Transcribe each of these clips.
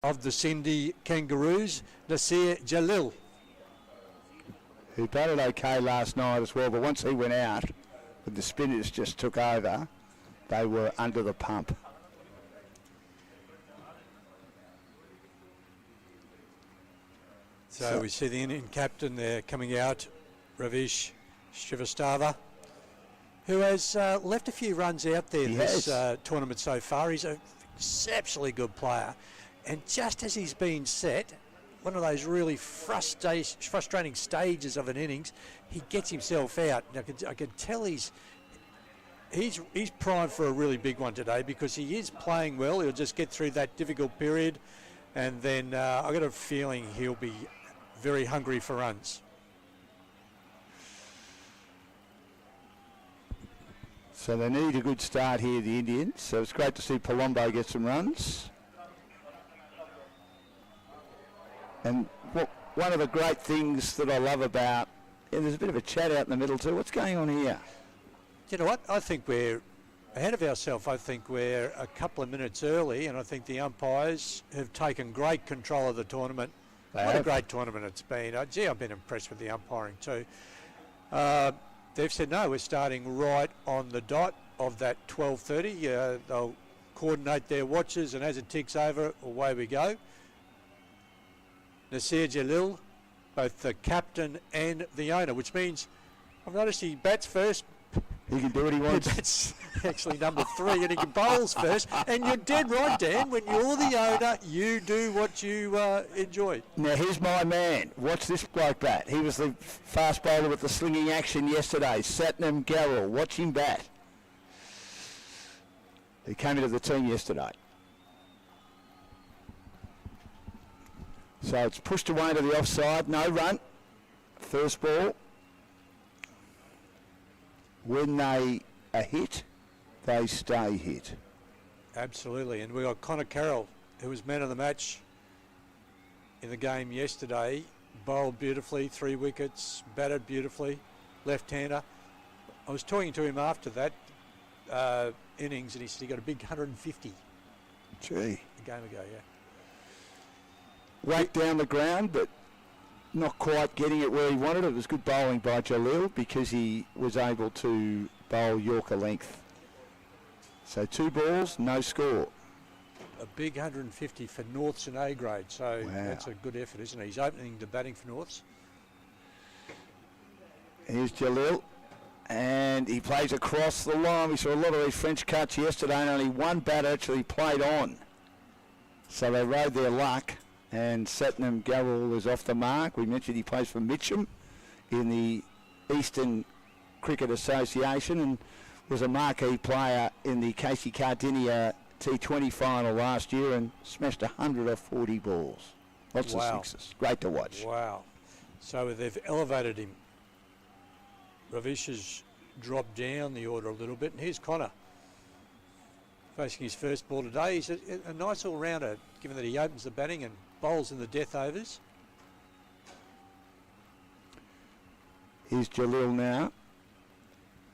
of the Cindy Kangaroos, Nasir Jalil. He batted okay last night as well, but once he went out, when the spinners just took over, they were under the pump. So we see the Indian captain there coming out, Ravish Srivastava, who has left a few runs out there this tournament so far. He's an exceptionally good player. And just as he's been set, one of those really frustrating stages of an innings, he gets himself out. And I can tell he's primed for a really big one today because he is playing well. He'll just get through that difficult period. And then I've got a feeling he'll be very hungry for runs. So they need a good start here, the Indians. So it's great to see Palombo get some runs. And one of the great things that I love about, and there's a bit of a chat out in the middle too. What's going on here? You know what? I think we're ahead of ourselves. I think we're a couple of minutes early, and I think the umpires have taken great control of the tournament. What a great tournament it's been. Gee, I've been impressed with the umpiring too. They've said, no, we're starting right on the dot of that 12:30. They'll coordinate their watches, and as it ticks over, away we go. Nasir Jalil, both the captain and the owner, which means I've noticed he bats first. He can do what he wants. He bats actually number 3, and he can bowls first. And you're dead right, Dan. When you're the owner, you do what you enjoy. Now, here's my man. Watch this bloke bat. He was the fast bowler with the slinging action yesterday. Satnam Garrell. Watch him bat. He came into the team yesterday. So it's pushed away to the offside. No run. First ball. When they are hit, they stay hit. Absolutely. And we got Connor Carroll, who was man of the match in the game yesterday. Bowled beautifully, 3 wickets, batted beautifully, left-hander. I was talking to him after that innings, and he said he got a big 150. Gee. A game ago, yeah. Whacked down the ground, but not quite getting it where he wanted. It was good bowling by Jalil because he was able to bowl Yorker length. So 2 balls, no score. A big 150 for Norths and A grade, so that's a good effort, isn't it? He's opening the batting for Norths. Here's Jalil, and he plays across the line. We saw a lot of these French cuts yesterday, and only one batter actually played on. So they rode their luck. And Satnam Garrell is off the mark. We mentioned he plays for Mitcham in the Eastern Cricket Association and was a marquee player in the Casey Cardinia T20 final last year and smashed 100 off 40 balls. Lots of sixes. Great to watch. Wow. So they've elevated him. Ravish has dropped down the order a little bit. And here's Connor facing his first ball today. He's a nice all-rounder, given that he opens the batting and bowls in the death overs. Here's Jalil now.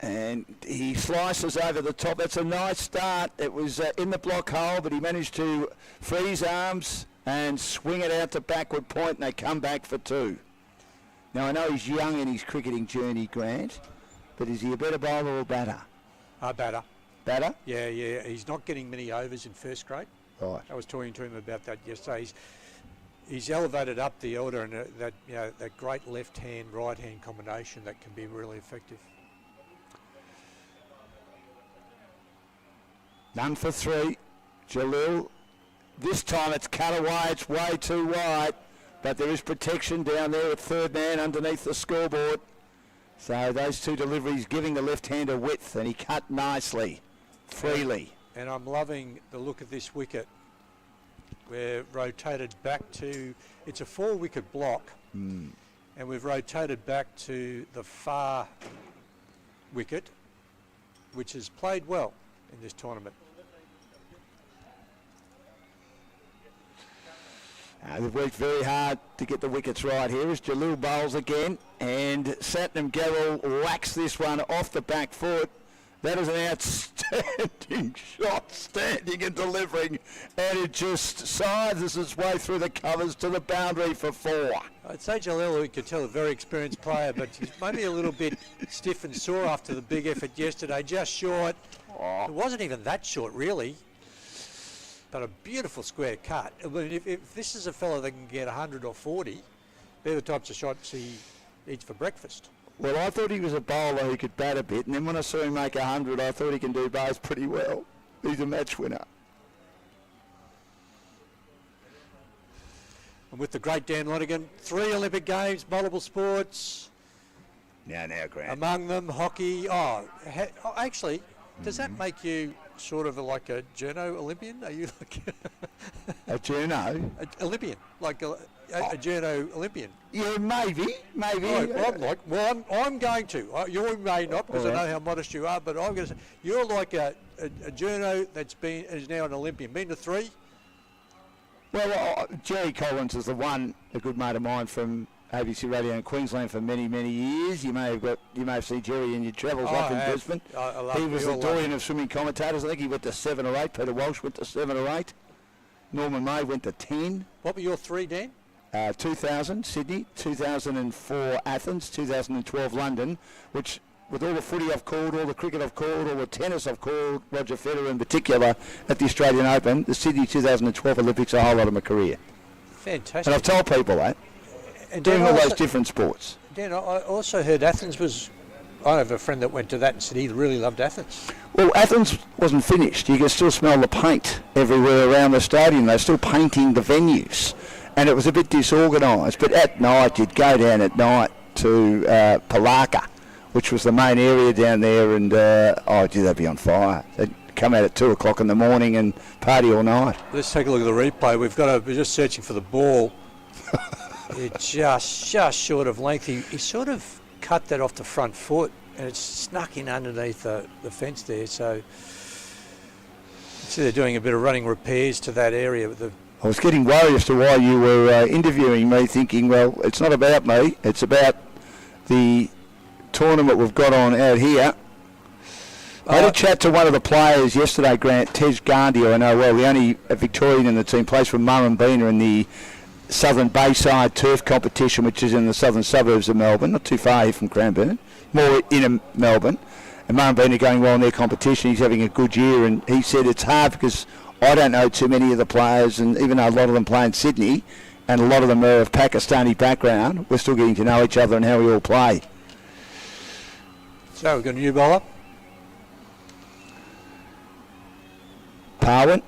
And he slices over the top. That's a nice start. It was in the block hole, but he managed to free his arms and swing it out to backward point, and they come back for 2. Now, I know he's young in his cricketing journey, Grant, but is he a better bowler or batter? Batter. Batter? Yeah. He's not getting many overs in first grade. Right. I was talking to him about that yesterday. He's elevated up the order, and that great left-hand, right-hand combination that can be really effective. None for 3. Jalil. This time it's cut away. It's way too wide, but there is protection down there at third man underneath the scoreboard. So those 2 deliveries giving the left-hander width, and he cut nicely, freely. And I'm loving the look of this wicket. We're rotated back to, it's a 4-wicket block, and we've rotated back to the far wicket, which has played well in this tournament. They've worked very hard to get the wickets right here as Jalil bowls again, and Satnam Garrell whacks this one off the back foot. That is an outstanding shot, standing and delivering, and it just scythes its way through the covers to the boundary for 4. I'd say Jalil, we could tell, a very experienced player, but he's maybe a little bit stiff and sore after the big effort yesterday. Just short. It wasn't even that short, really. But a beautiful square cut. I mean, if this is a fella that can get 100 or 40, they're the types of shots he eats for breakfast. Well, I thought he was a bowler who could bat a bit, and then when I saw him make 100, I thought he can do both pretty well. He's a match winner. And with the great Dan Lonigan, 3 Olympic Games, multiple sports. Now, Grant. Among them, hockey. Actually, does that make you sort of like a journo Olympian? Are you like a journo? Olympian, like a journo Olympian? Yeah, maybe. Right, I'm going to. You may not, because I know how modest you are, but I'm going to say you're like a journo is now an Olympian. Been to 3? Well, Jerry Collins is the one, a good mate of mine from ABC Radio in Queensland for many, many years. You may have seen Jerry in your travels up in Brisbane. He was the doyen of swimming commentators. I think he went to 7 or 8. Peter Walsh went to 7 or 8. Norman May went to 10. What were your 3, Dan? 2000 Sydney, 2004 Athens, 2012 London, which with all the footy I've called, all the cricket I've called, all the tennis I've called, Roger Federer in particular at the Australian Open, the Sydney 2012 Olympics are a whole lot of my career. Fantastic. And I've told people that. And doing all those different sports. Dan, I also heard Athens was... I have a friend that went to that and said he really loved Athens. Well, Athens wasn't finished. You could still smell the paint everywhere around the stadium. They're still painting the venues. And it was a bit disorganised. But at night, you'd go down at night to Palaka, which was the main area down there, and they'd be on fire. They'd come out at 2 o'clock in the morning and party all night. Let's take a look at the replay. We're just searching for the ball. It's just short of length. He sort of cut that off the front foot, and it's snuck in underneath the fence there. So they're doing a bit of running repairs to that area. I was getting worried as to why you were interviewing me, thinking, well, it's not about me. It's about the tournament we've got on out here. I had a chat to one of the players yesterday, Grant, Tej Gandhi, who I know well, the only Victorian in the team, plays for Murrumbina in the Southern Bayside Turf competition, which is in the southern suburbs of Melbourne, not too far here from Cranbourne, more in Melbourne. And Murrumbina going well in their competition. He's having a good year, and he said it's hard because I don't know too many of the players, and even though a lot of them play in Sydney, and a lot of them are of Pakistani background, we're still getting to know each other and how we all play. So we've got a new bowler. Parwin.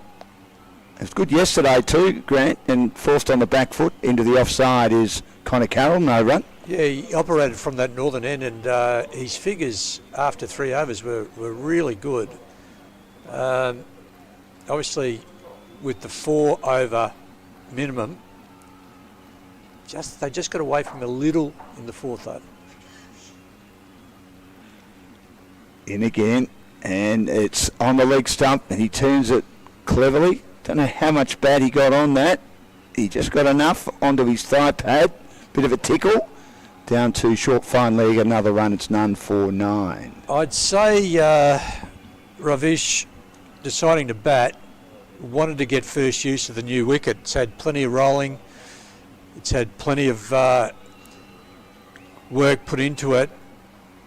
It was good yesterday too, Grant, and forced on the back foot into the offside is Connor Carroll, no run. Yeah, he operated from that northern end, and his figures after 3 overs were really good. Obviously, with the 4 over minimum, they just got away from a little in the 4th over. In again, and it's on the leg stump, and he turns it cleverly. Don't know how much bat he got on that. He just got enough onto his thigh pad, bit of a tickle. Down to short fine leg, another run, it's none for 9. I'd say Ravish, deciding to bat, wanted to get first use of the new wicket. It's had plenty of rolling. It's had plenty of work put into it.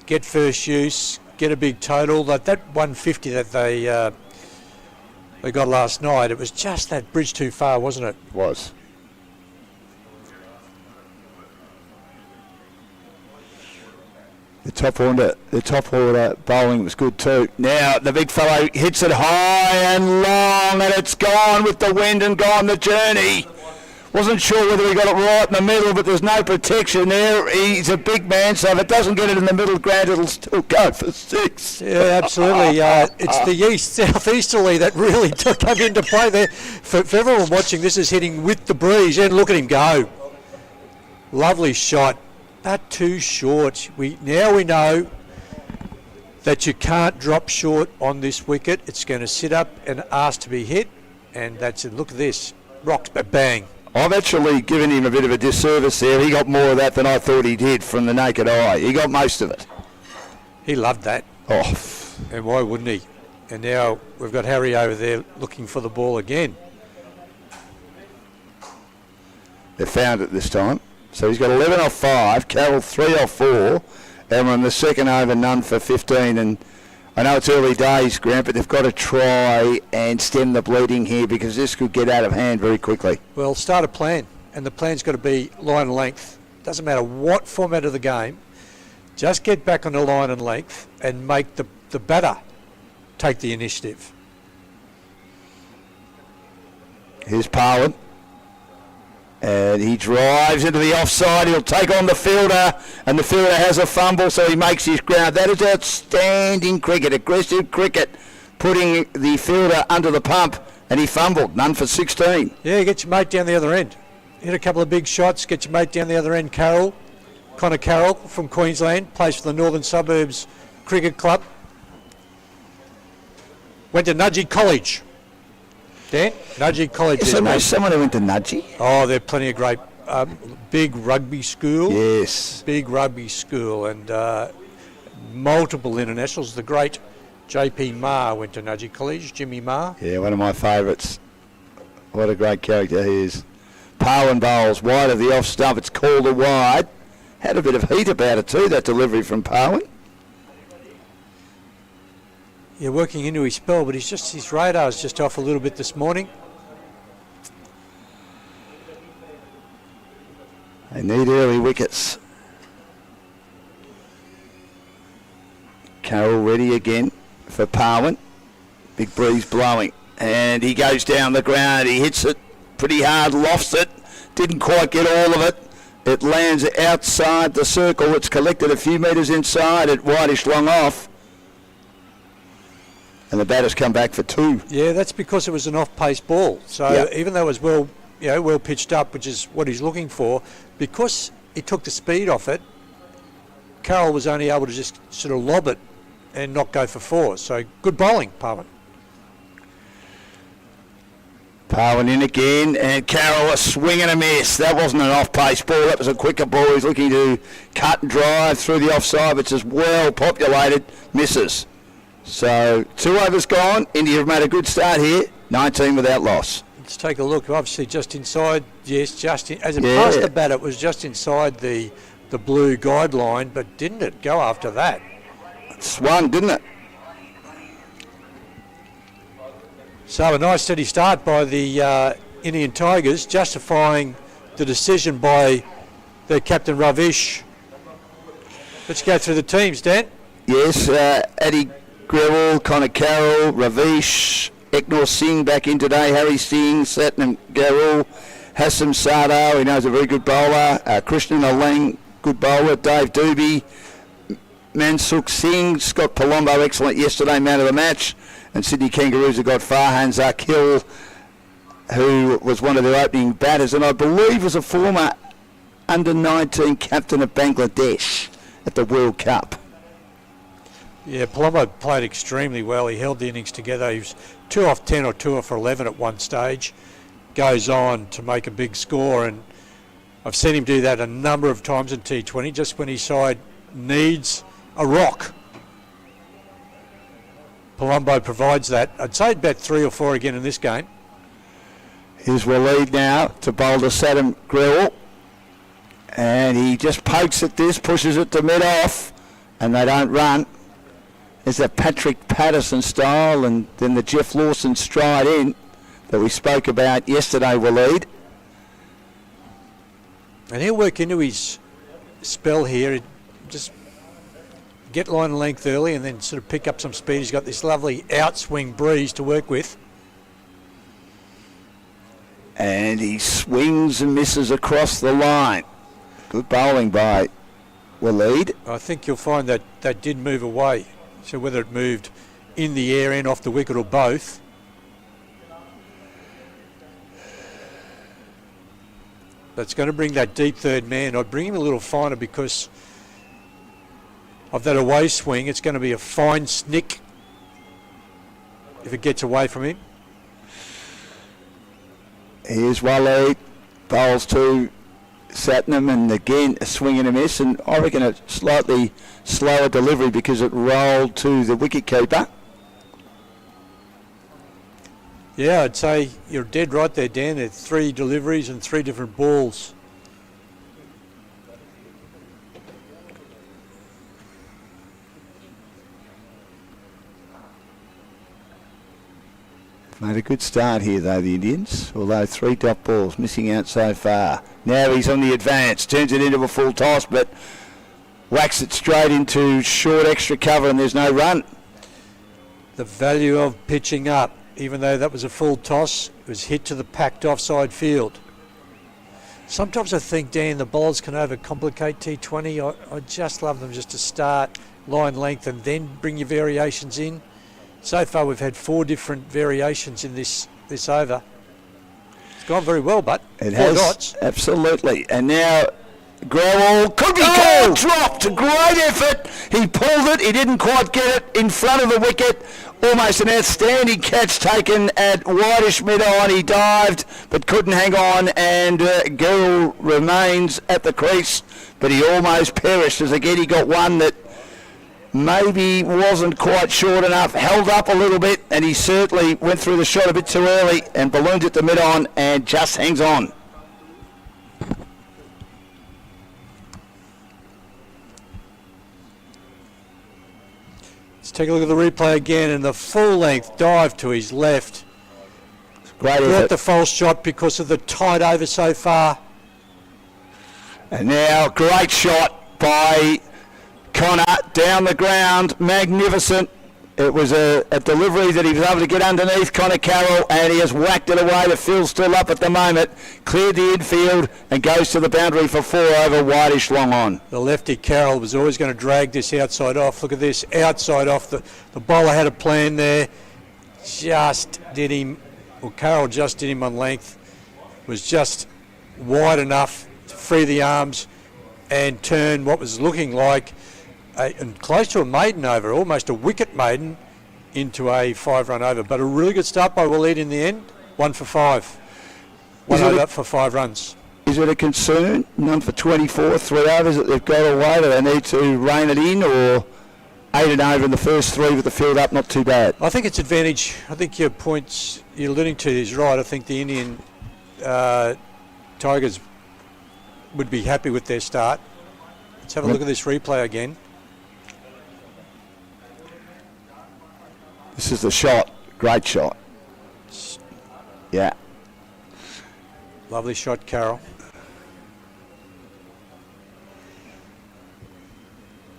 Get first use, get a big total. Like that 150 that they got last night, it was just that bridge too far, wasn't it? It was. The top order bowling was good too. Now the big fellow hits it high and long, and it's gone with the wind and gone the journey. Wasn't sure whether he got it right in the middle, but there's no protection there. He's a big man, so if it doesn't get it in the middle, Grant, it'll still go for 6. Yeah, absolutely. It's the southeasterly that really came into play there. For everyone watching, this is hitting with the breeze, and look at him go. Lovely shot. But too short. Now we know that you can't drop short on this wicket. It's going to sit up and ask to be hit, and that's it. Look at this. Rocks, but bang. I've actually given him a bit of a disservice there. He got more of that than I thought he did from the naked eye. He got most of it. He loved that. Oh, And why wouldn't he? And now we've got Harry over there looking for the ball again. They found it this time. So he's got 11 off 5, Carroll 3 off 4, and we're in the second over, none for 15. And I know it's early days, Grant, but they've got to try and stem the bleeding here because this could get out of hand very quickly. Well, start a plan, and the plan's got to be line and length. Doesn't matter what format of the game, just get back on the line and length and make the batter take the initiative. Here's Parwin. And he drives into the offside. He'll take on the fielder, and the fielder has a fumble, so he makes his ground. That is outstanding cricket, aggressive cricket, putting the fielder under the pump, and he fumbled. None for 16. Yeah, get your mate down the other end. Hit a couple of big shots, get your mate down the other end. Connor Carroll from Queensland, plays for the Northern Suburbs Cricket Club. Went to Nudgee College. Dan? Nudgee College. Yes, I know someone who went to Nudgee. Oh, they're plenty of great, big rugby school. Yes. Big rugby school and multiple internationals. The great J.P. Maher went to Nudgee College, Jimmy Maher. Yeah, one of my favourites. What a great character he is. Parwin bowls wide of the off stump. It's called a wide. Had a bit of heat about it too, that delivery from Parwin. Yeah, working into his spell, but his radar's just off a little bit this morning. They need early wickets. Carroll ready again for Parwin. Big breeze blowing. And he goes down the ground. He hits it pretty hard, lofts it. Didn't quite get all of it. It lands outside the circle. It's collected a few metres inside at whitish long off. And the batter's come back for 2. Yeah, that's because it was an off-pace ball. So even though it was well pitched up, which is what he's looking for, because he took the speed off it, Carroll was only able to just sort of lob it and not go for 4. So good bowling, Parwin. Parwin in again, and Carroll a swing and a miss. That wasn't an off-pace ball, that was a quicker ball. He's looking to cut and drive through the offside, which is well populated, misses. So 2 overs gone. India have made a good start here. 19 without loss. Let's take a look. Obviously just inside, yes, as it passed the bat, it was just inside the blue guideline, but didn't it go after that? It swung, didn't it? So a nice steady start by the Indian Tigers, justifying the decision by their captain Ravish. Let's go through the teams, Dan. Yes, Addy Grewal, Connor Carroll, Ravish, Eknor Singh back in today, Harry Singh, Satnam Garul, Hassam Sardar, he knows a very good bowler, Krishnan Alang, good bowler, Dave Doobie, Mansukh Singh, Scott Palombo, excellent yesterday, man of the match, and Sydney Kangaroos have got Farhan Zakil, who was one of their opening batters, and I believe was a former under-19 captain of Bangladesh at the World Cup. Yeah, Palombo played extremely well. He held the innings together. He was 2 off 10 or 2 off 11 at one stage. Goes on to make a big score, and I've seen him do that a number of times in T20, just when his side needs a rock. Palombo provides that. I'd say about 3 or 4 again in this game. Here's Waleed now to bowl to Satnam Garul. And he just pokes at this, pushes it to mid-off, and they don't run. There's that Patrick Patterson style, and then the Jeff Lawson stride in that we spoke about yesterday, Waleed. And he'll work into his spell here. Just get line and length early and then sort of pick up some speed. He's got this lovely outswing breeze to work with. And he swings and misses across the line. Good bowling by Waleed. I think you'll find that that did move away. So whether it moved in the air and off the wicket or both. That's going to bring that deep third man. I'd bring him a little finer because of that away swing. It's going to be a fine snick if it gets away from him. Here's Waleed, bowls to Satnam, and again a swing and a miss, and I reckon a slightly slower delivery because it rolled to the wicketkeeper. Yeah, I'd say you're dead right there, Dan. There's 3 deliveries and 3 different balls. Made a good start here though, the Indians, although 3 dot balls missing out so far. Now he's on the advance, turns it into a full toss, but whacks it straight into short extra cover, and there's no run. The value of pitching up, even though that was a full toss, it was hit to the packed offside field. Sometimes I think, Dan, the bowlers can overcomplicate T20. I just love them just to start line length and then bring your variations in. So far we've had 4 different variations in this over. It's gone very well, but it 4 has, dots. Absolutely. And now Growell could be called, dropped. Great effort. He pulled it. He didn't quite get it in front of the wicket. Almost an outstanding catch taken at wideish mid-on. He dived but couldn't hang on, and Gerald remains at the crease, but he almost perished as again he got one that maybe wasn't quite short enough, held up a little bit, and he certainly went through the shot a bit too early and ballooned it to mid-on and just hangs on. Let's take a look at the replay again, and the full-length dive to his left. Great Brought effort. the false shot because of the tight over so far. And now great shot by Connor down the ground, magnificent. It was a delivery that he was able to get underneath Connor Carroll, and he has whacked it away. The field's still up at the moment, cleared the infield and goes to the boundary for 4 over, wideish long on. The lefty Carroll was always going to drag this outside off. Look at this, outside off. The bowler had a plan there. Just did him, well, Carroll just did him on length. Was just wide enough to free the arms and turn what was looking like and close to a maiden over, almost a wicket maiden, into a 5-run over. But a really good start by Waleed in the end. 1 for 5. 1 over for 5 runs. Is it a concern, none for 24, 3 overs that they've got away? Do they need to rein it in, or 8 and over in the first 3 with the field up, not too bad? I think it's advantage. I think your points you're alluding to is right. I think the Indian Tigers would be happy with their start. Let's have a look at this replay again. This is the shot. Great shot. Yeah. Lovely shot, Carroll.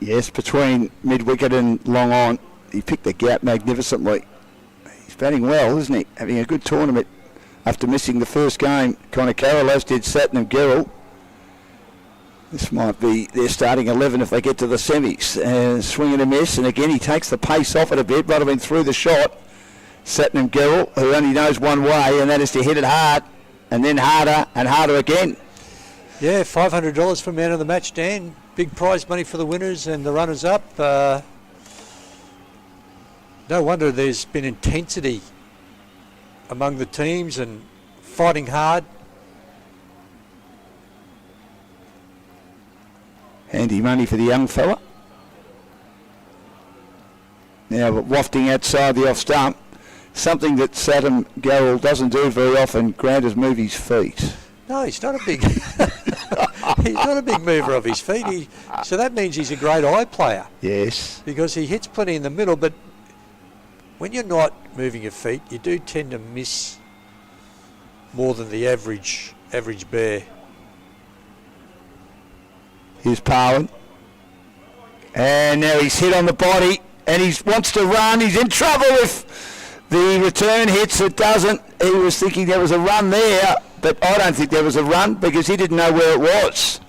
Yes, between mid-wicket and long on, he picked the gap magnificently. He's batting well, isn't he? Having a good tournament after missing the first game. Connor Carroll, as did Satnam Gerald. This might be their starting 11 if they get to the semis. And swing and a miss, and again he takes the pace off it a bit, rather than through the shot. Satnam Gerald, who only knows one way, and that is to hit it hard, and then harder and harder again. Yeah, $500 for man of the match, Dan. Big prize money for the winners and the runners-up. No wonder there's been intensity among the teams and fighting hard. Handy money for the young fella. Now wafting outside the off stump, something that Satnam Gerald doesn't do very often. Grant has moved his feet. No, he's not a big he's not a big mover of his feet. So that means he's a great eye player. Yes. Because he hits plenty in the middle, but when you're not moving your feet, you do tend to miss more than the average bear. Here's Parwin. And now he's hit on the body, and he wants to run. He's in trouble if the return hits. It doesn't. He was thinking there was a run there, but I don't think there was a run because he didn't know where it was.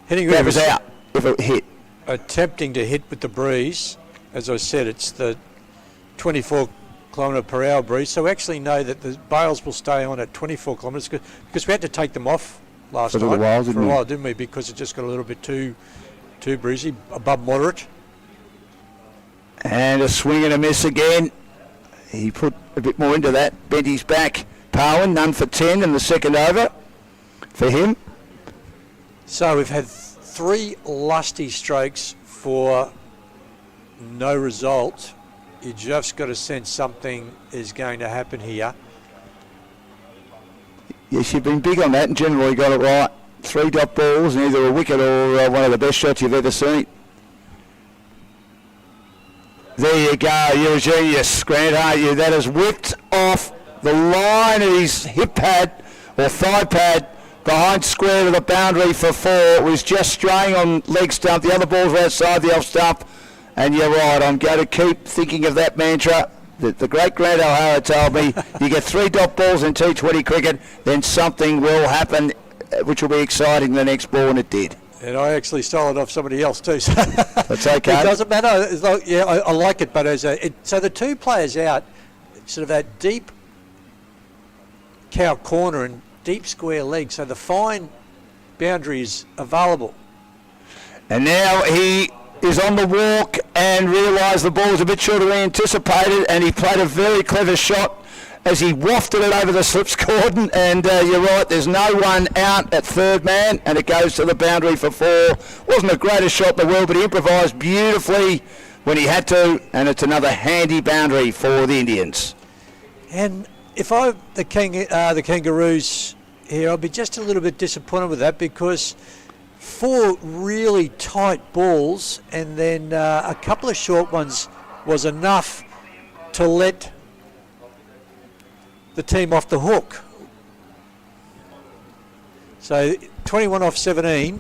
Hitting that was out if it hit. Attempting to hit with the breeze. As I said, it's the 24km/h breeze. So we actually know that the bales will stay on at 24 kilometres because we had to take them off last night for a while, didn't we? Because it just got a little bit too breezy, above moderate. And a swing and a miss again. He put a bit more into that, bent his back. Parwin, none for 10 in the second over for him. So we've had 3 lusty strokes for no result. You just got to sense something is going to happen here. Yes, you've been big on that and generally got it right. 3 dot balls and either a wicket or one of the best shots you've ever seen. There you go, you're a genius, Grant, aren't you? That has whipped off the line of his hip pad or thigh pad behind square to the boundary for 4. It was just straying on leg stump. The other balls were outside the off stump. And you're right, I'm going to keep thinking of that mantra that the great Grant O'Hara told me. You get 3 dot balls in T20 cricket, then something will happen which will be exciting the next ball, and it did. And I actually stole it off somebody else too. So that's okay. It doesn't matter. It's like, yeah, I like it, but so the 2 players out, sort of that deep cow corner and deep square leg, so the fine boundary is available. And now he is on the walk and realised the ball was a bit shorter than anticipated, and he played a very clever shot as he wafted it over the slips cordon, and you're right, there's no one out at third man, and it goes to the boundary for 4. Wasn't the greatest shot in the world, but he improvised beautifully when he had to, and it's another handy boundary for the Indians. And if I'm the Kangaroos here, I'll be just a little bit disappointed with that, because 4 really tight balls and then a couple of short ones was enough to let the team off the hook. So 21 off 17.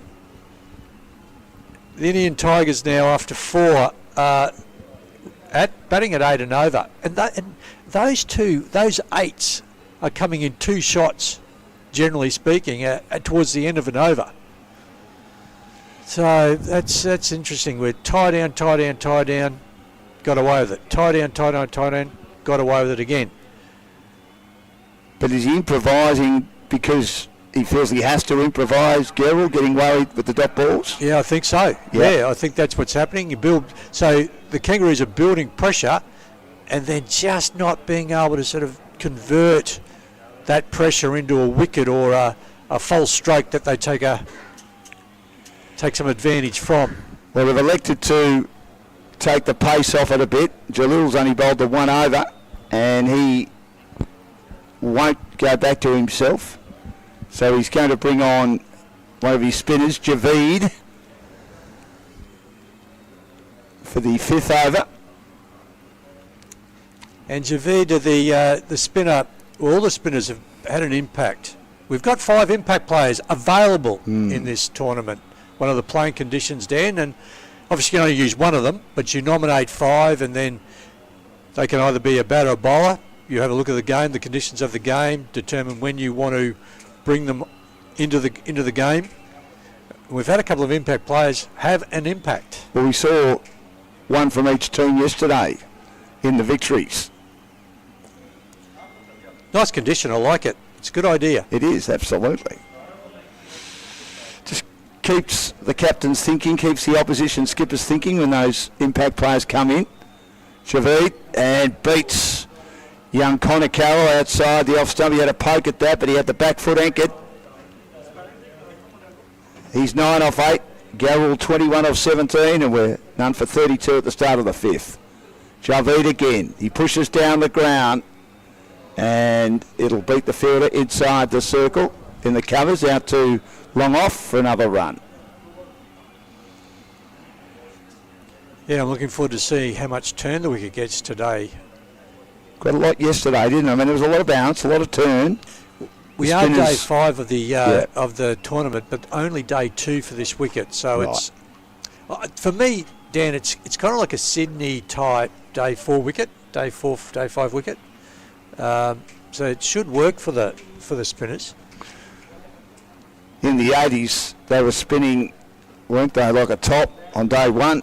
The Indian Tigers now after 4 batting at 8 and over. And those 8s are coming in 2 shots, generally speaking, towards the end of an over. So that's interesting. We're tie down, got away with it. Tie down, got away with it again. But is he improvising because he feels he has to improvise, Gerald, getting worried with the dot balls? Yeah, I think so. Yeah, I think that's what's happening. So the Kangaroos are building pressure and then just not being able to sort of convert that pressure into a wicket or a false stroke that they take some advantage from. Well, they've elected to take the pace off it a bit. Jalil's only bowled the 1 over, and he won't go back to himself. So he's going to bring on one of his spinners, Javeed, for the 5th over. And Javeed, the spinner, well, all the spinners have had an impact. We've got 5 impact players available in this tournament. One of the playing conditions, Dan, and obviously you can only use one of them, but you nominate 5 and then they can either be a batter or bowler. You have a look at the game, the conditions of the game, determine when you want to bring them into the game. We've had a couple of impact players have an impact. Well, we saw one from each team yesterday in the victories. Nice condition, I like it. It's a good idea. It is, absolutely. Just keeps the captains thinking, keeps the opposition skippers thinking when those impact players come in. Javeed, and beats young Connor Carroll outside the off stump. He had a poke at that, but he had the back foot anchored. He's 9 off 8. Garrell 21 off 17, and we're none for 32 at the start of the 5th. Javeed again. He pushes down the ground, and it'll beat the fielder inside the circle in the covers, out to long off for another run. Yeah, I'm looking forward to see how much turn the wicket gets today. Got a lot yesterday, didn't I? I mean, there was a lot of bounce, a lot of turn. We are day 5 of the tournament, but only day 2 for this wicket. So it's for me, Dan. It's kind of like a Sydney type day 4 wicket, day 5 wicket. So it should work for the spinners. In the 80s, they were spinning, weren't they, like a top on day 1.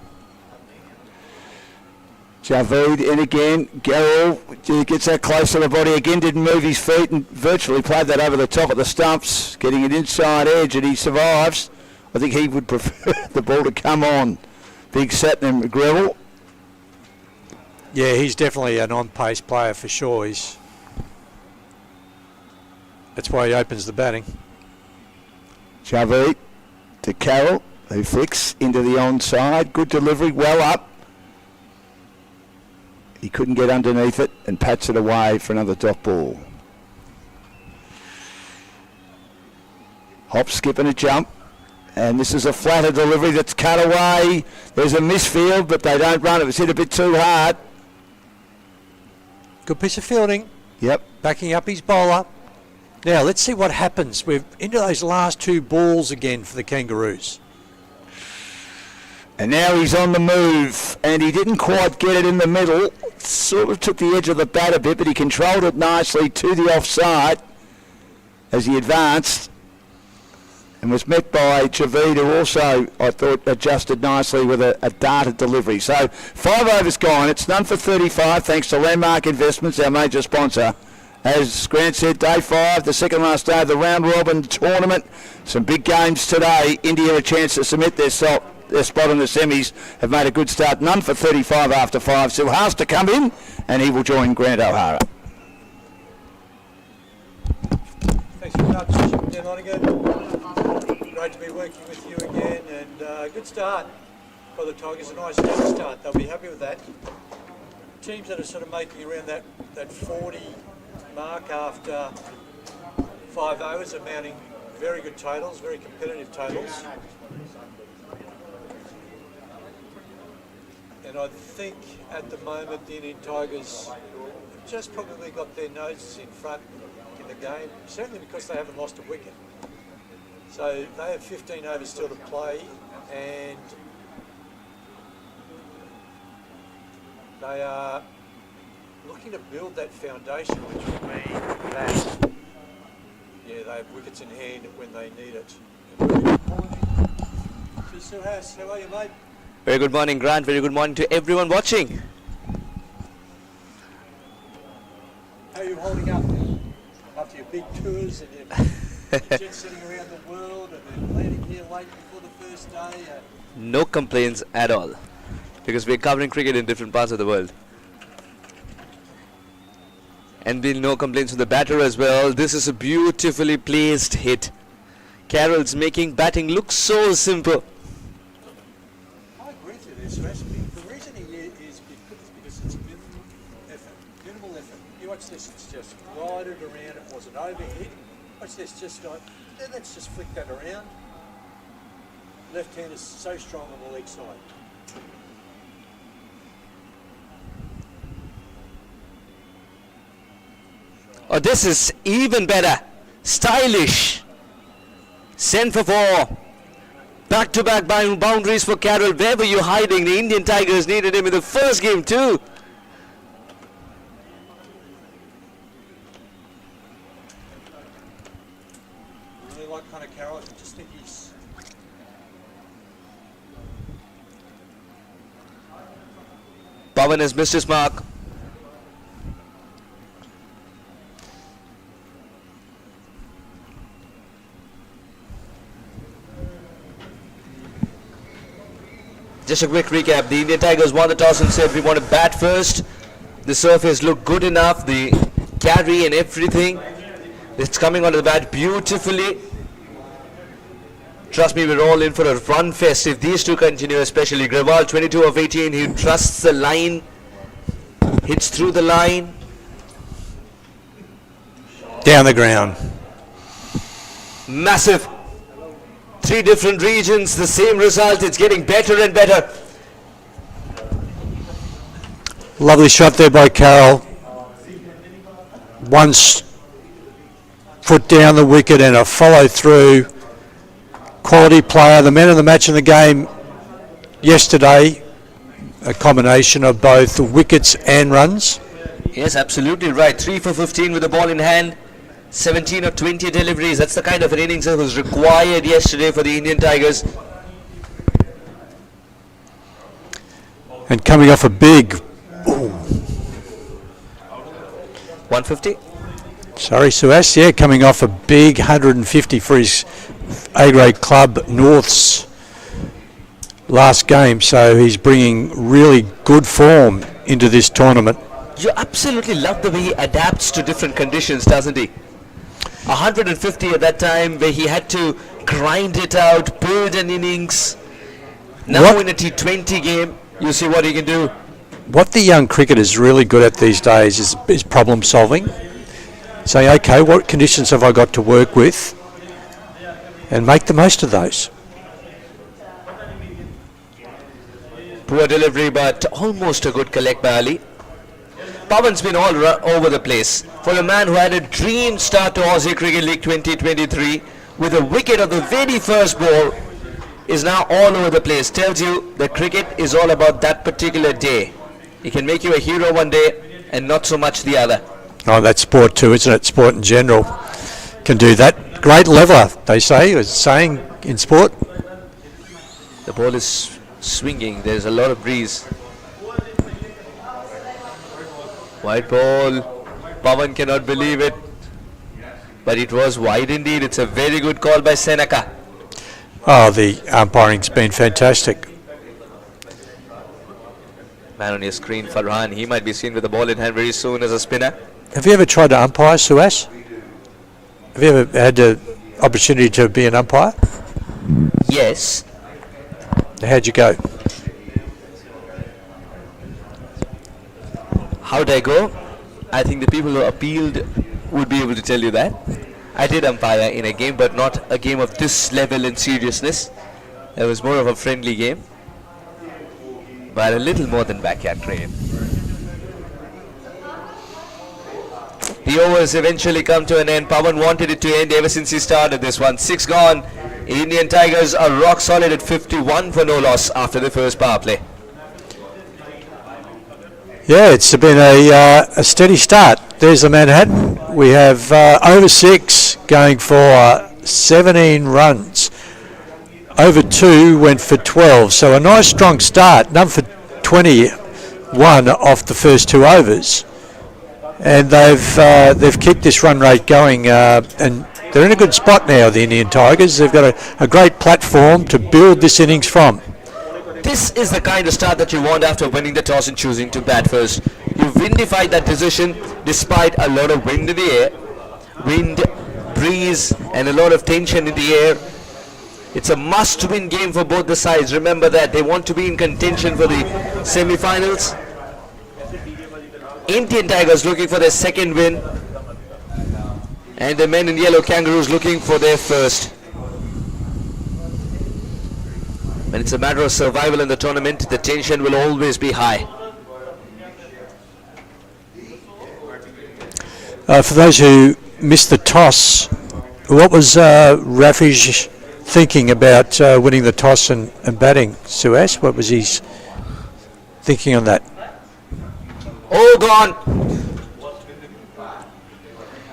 Javeed in again. Garrell gets that close to the body again, didn't move his feet and virtually played that over the top of the stumps, getting an inside edge, and he survives. I think he would prefer the ball to come on. Big Satnam McGreville. Yeah, he's definitely an on-pace player for sure. That's why he opens the batting. Javeed to Carroll, who flicks into the onside. Good delivery, well up. He couldn't get underneath it and pats it away for another dot ball. Hop, skip and a jump. And this is a flatter delivery that's cut away. There's a misfield, but they don't run. It was hit a bit too hard. Good piece of fielding. Yep. Backing up his bowler. Now, let's see what happens. We're into those last two balls again for the Kangaroos. And now he's on the move, and he didn't quite get it in the middle. Sort of took the edge of the bat a bit, but he controlled it nicely to the offside as he advanced. And was met by Javid, who also, I thought, adjusted nicely with a darted delivery. So 5 overs gone. It's none for 35, thanks to Landmark Investments, our major sponsor. As Grant said, day 5, the second last day of the round-robin tournament. Some big games today. India a chance to cement their spot in the semis. Have made a good start. None for 35 after 5. Still has to come in, and he will join Grant O'Hara. Thanks very much, Dan Lonigan. Great to be working with you again, and good start by the Tigers. A nice heavy start. They'll be happy with that. Teams that are sort of making around that 40 mark after 5 overs are mounting very good totals, very competitive totals. And I think at the moment the Indian Tigers have just probably got their noses in front in the game, certainly because they haven't lost a wicket. So they have 15 overs still to play, and they are looking to build that foundation, which will mean that, yeah, they have wickets in hand when they need it. So Suhas, how are you, mate? Very good morning, Grant. Very good morning to everyone watching. How are you holding up after your big tours and your jets sitting around the world and then landing here late before the first day? No complaints at all, because we're covering cricket in different parts of the world. And there'll be no complaints from the batter as well. This is a beautifully placed hit. Carroll's making batting look so simple. I agree with you there, Suresh. The reason he is because it's minimal effort. You watch this, it's just glided around, it wasn't overhit. Watch this, just like, let's just flick that around. Left hand is so strong on the leg side. Oh, this is even better. Stylish. Send for 4. Back-to-back boundaries for Carroll. Where were you hiding? The Indian Tigers needed him in the first game too. Really like kind of Carroll. I just think he's... Pawan has missed his mark. Just a quick recap. The Indian Tigers won the toss and said we want to bat first. The surface looked good enough. The carry and everything. It's coming onto the bat beautifully. Trust me, we're all in for a run fest if these two continue, especially Grewal, 22 of 18. He trusts the line. Hits through the line. Down the ground. Massive. 3 different regions, the same result. It's getting better and better. Lovely shot there by Carroll. One foot down the wicket and a follow through. Quality player, the man of the match in the game yesterday. A combination of both the wickets and runs. Yes, absolutely right. 3 for 15 with the ball in hand. 17 or 20 deliveries. That's the kind of an innings that was required yesterday for the Indian Tigers. And coming off a big... 150. Sorry, Suhas. Yeah, coming off a big 150 for his A-grade club, North's last game. So he's bringing really good form into this tournament. You absolutely love the way he adapts to different conditions, doesn't he? 150 at that time where he had to grind it out, build an innings. Now in a T20 game, you see what he can do. What the young cricketers really good at these days is problem solving. Say, okay, what conditions have I got to work with? And make the most of those. Poor delivery, but almost a good collect by Ali. Pawan's been all over the place. For a man who had a dream start to Aussie Cricket League 2023 with a wicket of the very first ball, is now all over the place. Tells you that cricket is all about that particular day. It can make you a hero one day and not so much the other. Oh, that's sport too, isn't it? Sport in general can do that. Great leveler, they say, is saying in sport. The ball is swinging. There's a lot of breeze. White ball. Pawan cannot believe it. But it was wide indeed. It's a very good call by Senaka. Oh, the umpiring's been fantastic. Man on your screen, Farhan. He might be seen with the ball in hand very soon as a spinner. Have you ever tried to umpire, Suhas? Have you ever had the opportunity to be an umpire? Yes. How'd you go? How'd I go? I think the people who appealed would be able to tell you that. I did umpire in a game, but not a game of this level and seriousness. It was more of a friendly game, but a little more than backyard cricket. The overs eventually come to an end. Pawan wanted it to end ever since he started this one. 6 gone. Indian Tigers are rock solid at 51 for no loss after the first power play. Yeah, it's been a steady start. There's the Manhattan. We have over 6 going for 17 runs. Over 2 went for 12. So a nice strong start. None for 21 off the first 2 overs. And they've kept this run rate going, and they're in a good spot now, the Indian Tigers. They've got a great platform to build this innings from. This is the kind of start that you want after winning the toss and choosing to bat first. You've vindified that decision despite a lot of wind in the air, wind, breeze, and a lot of tension in the air. It's a must-win game for both the sides. Remember that. They want to be in contention for the semi-finals. Indian Tigers looking for their second win, and the men in yellow, Kangaroos, looking for their first. When it's a matter of survival in the tournament, the tension will always be high. For those who missed the toss, what was Rafi's thinking about winning the toss and batting, Suhas? What was his thinking on that? Oh, gone.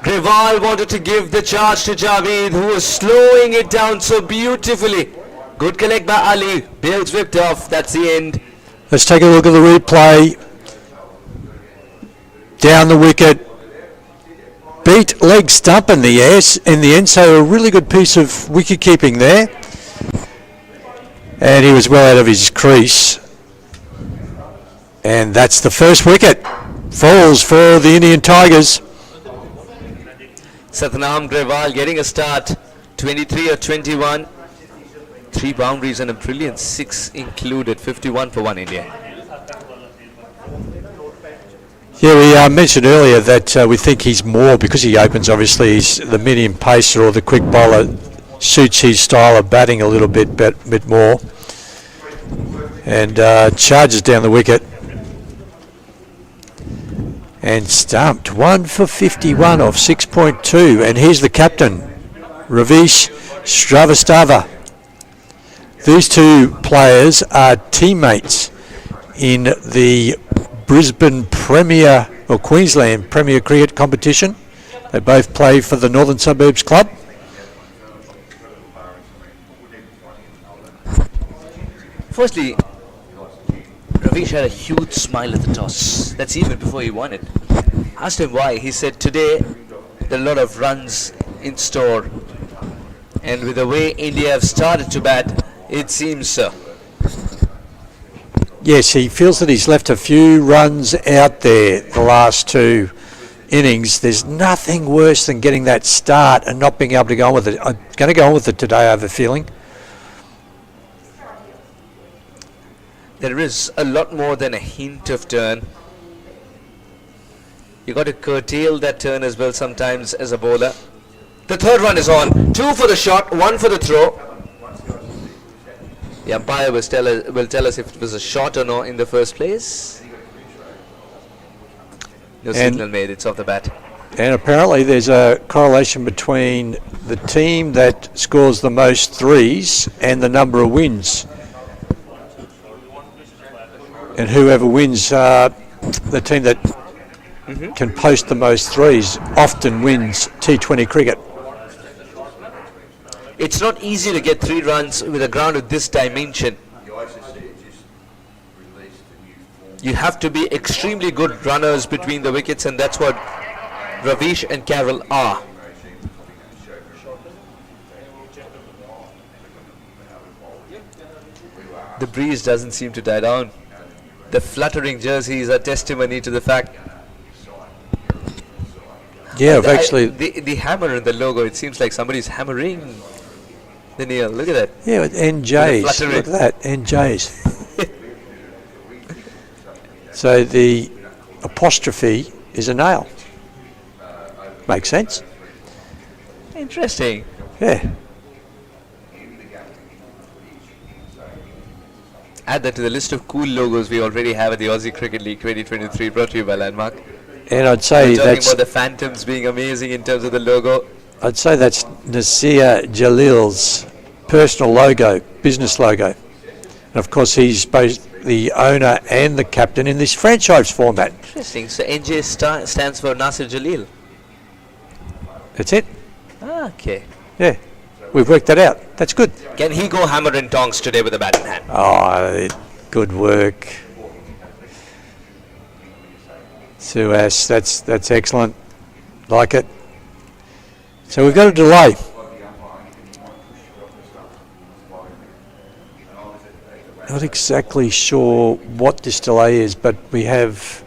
Grewal wanted to give the charge to Javeed, who was slowing it down so beautifully. Good collect by Ali. Bales whipped off. That's the end. Let's take a look at the replay. Down the wicket. Beat leg stump in the end, so a really good piece of wicket keeping there. And he was well out of his crease. And that's the first wicket. Falls for the Indian Tigers. Satnam Grewal getting a start. 23 or 21. 3 boundaries and a brilliant 6 included. 51 for 1 India. Yeah, we mentioned earlier that we think he's more, because he opens, obviously, he's the medium pacer or the quick bowler suits his style of batting a little bit more. And charges down the wicket. And stumped. 1 for 51 off 6.2. And here's the captain, Ravish Sravastava. These 2 players are teammates in the Brisbane Premier, or Queensland Premier Cricket competition. They both play for the Northern Suburbs Club. Firstly, Ravish had a huge smile at the toss. That's even before he won it. Asked him why. He said today there are a lot of runs in store. And with the way India have started to bat, it seems so. Yes, he feels that he's left a few runs out there, the last 2. innings, there's nothing worse than getting that start and not being able to go on with it. I'm going to go on with it today, I have a feeling. There is a lot more than a hint of turn. You got to curtail that turn as well sometimes as a bowler. The third run is on. 2 for the shot, 1 for the throw. The umpire will tell us if it was a shot or not in the first place. No signal made, it's off the bat. And apparently there's a correlation between the team that scores the most threes and the number of wins. And whoever wins, the team that can post the most threes often wins T20 cricket. It's not easy to get 3 runs with a ground of this dimension. You have to be extremely good runners between the wickets, and that's what Ravish and Carroll are. The breeze doesn't seem to die down. The fluttering jerseys are testimony to the fact. Yeah, actually. The hammer in the logo, it seems like somebody's hammering. Neil, look at that. Yeah, with NJs. Look at that, NJs. So the apostrophe is a nail. Makes sense. Interesting. Yeah. Add that to the list of cool logos we already have at the Aussie Cricket League 2023, brought to you by Landmark. And I'd say We're talking that's about the Phantoms being amazing in terms of the logo. I'd say that's Nasir Jalil's personal logo, business logo. And of course he's both the owner and the captain in this franchise format. Interesting. So NJ stands for Nasir Jalil. That's it. Ah, okay. Yeah. We've worked that out. That's good. Can he go hammer and tongs today with a bat in hand? Oh, good work. Suas, that's excellent. Like it. So we've got a delay. Not exactly sure what this delay is, but we have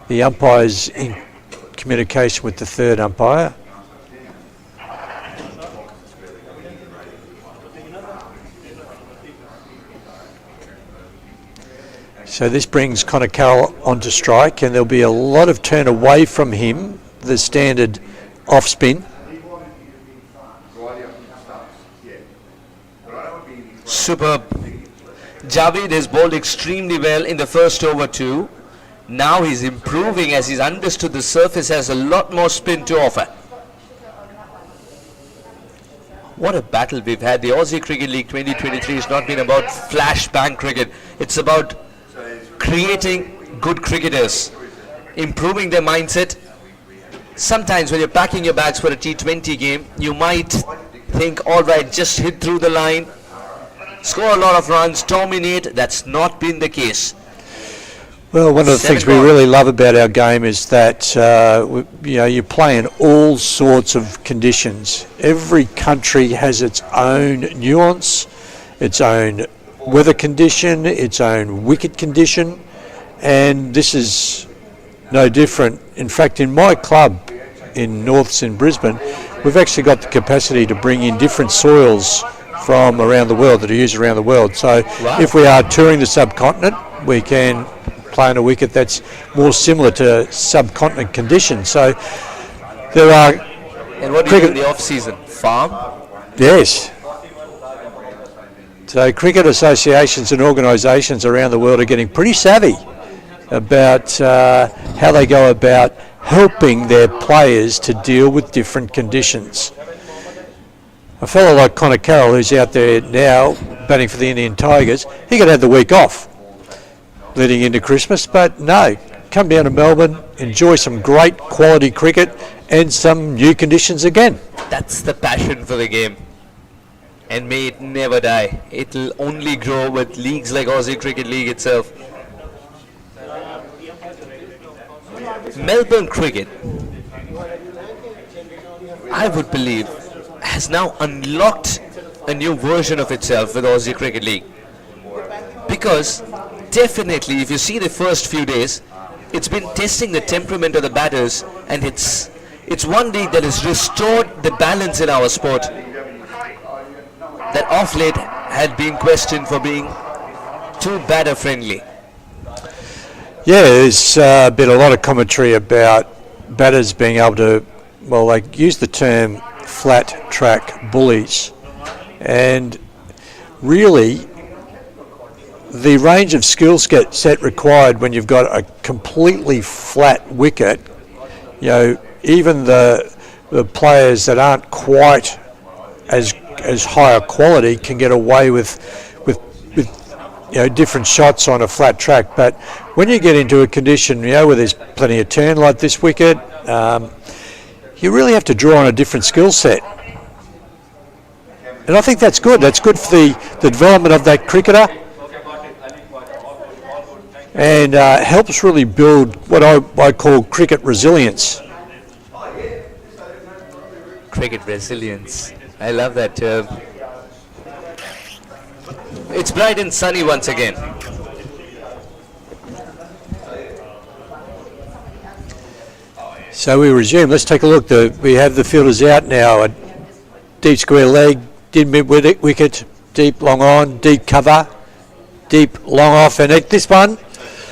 the umpires in communication with the third umpire. So this brings Connor Carroll onto strike, and there'll be a lot of turn away from him, the standard off spin. Superb. Javid has bowled extremely well in the first over too. Now he's improving as he's understood the surface has a lot more spin to offer. What a battle we've had. The Aussie Cricket League 2023 has not been about flashbang cricket. It's about creating good cricketers, improving their mindset. Sometimes when you're packing your bags for a T20 game, you might think, all right, just hit through the line, score a lot of runs, dominate. That's not been the case. Well, one of the things we really love about our game is that you play in all sorts of conditions. Every country has its own nuance, its own weather condition, its own wicket condition, and this is no different. In fact, in my club in Norths in Brisbane, we've actually got the capacity to bring in different soils from around the world that are used around the world. So if we are touring the subcontinent, we can play on a wicket that's more similar to subcontinent conditions. So there are... And what do you do in the off-season? Farm? Yes. So cricket associations and organisations around the world are getting pretty savvy about how they go about helping their players to deal with different conditions. A fellow like Connor Carroll, who's out there now batting for the Indian Tigers, he could have the week off leading into Christmas, but no, come down to Melbourne, enjoy some great quality cricket and some new conditions again. That's the passion for the game. And may it never die. It'll only grow with leagues like Aussie Cricket League itself. Melbourne cricket, I would believe, has now unlocked a new version of itself with Aussie Cricket League. Because definitely, if you see the first few days, It's been testing the temperament of the batters, and it's one league that has restored the balance in our sport that off late had been questioned for being too batter friendly. Yeah, there's been a lot of commentary about batters being able to, well, they use the term flat track bullies, and really the range of skill set required when you've got a completely flat wicket, you know, even the players that aren't quite as higher quality can get away with you know, different shots on a flat track. But when you get into a condition, you know, where there's plenty of turn like this wicket, you really have to draw on a different skill set. And I think that's good. That's good for the development of that cricketer, and helps really build what I call cricket resilience. Cricket resilience. I love that term. It's bright and sunny once again. So we resume. Let's take a look. We have the fielders out now. A deep square leg, deep mid wicket, deep long on, deep cover, deep long off, and at this one,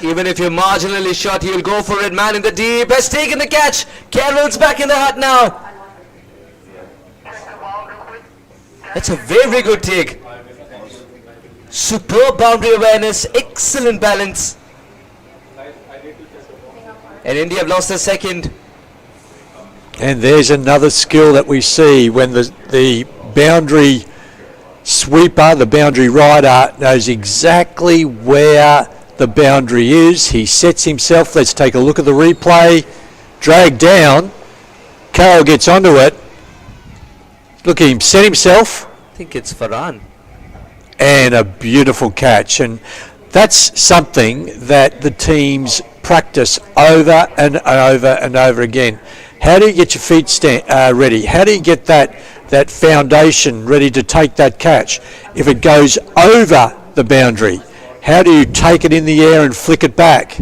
even if you're marginally short, he'll go for it. Man in the deep has taken the catch. Carroll's back in the hut now. That's a very good take. Superb boundary awareness, excellent balance. And India have lost their second. And there's another skill that we see when the boundary sweeper, the boundary rider, knows exactly where the boundary is. He sets himself. Let's take a look at the replay. Drag down. Carroll gets onto it. Look at him set himself. I think it's Farhan. And a beautiful catch. And that's something that the teams practice over and over and over again. How do you get your feet ready? How do you get that foundation ready to take that catch? If it goes over the boundary, how do you take it in the air and flick it back?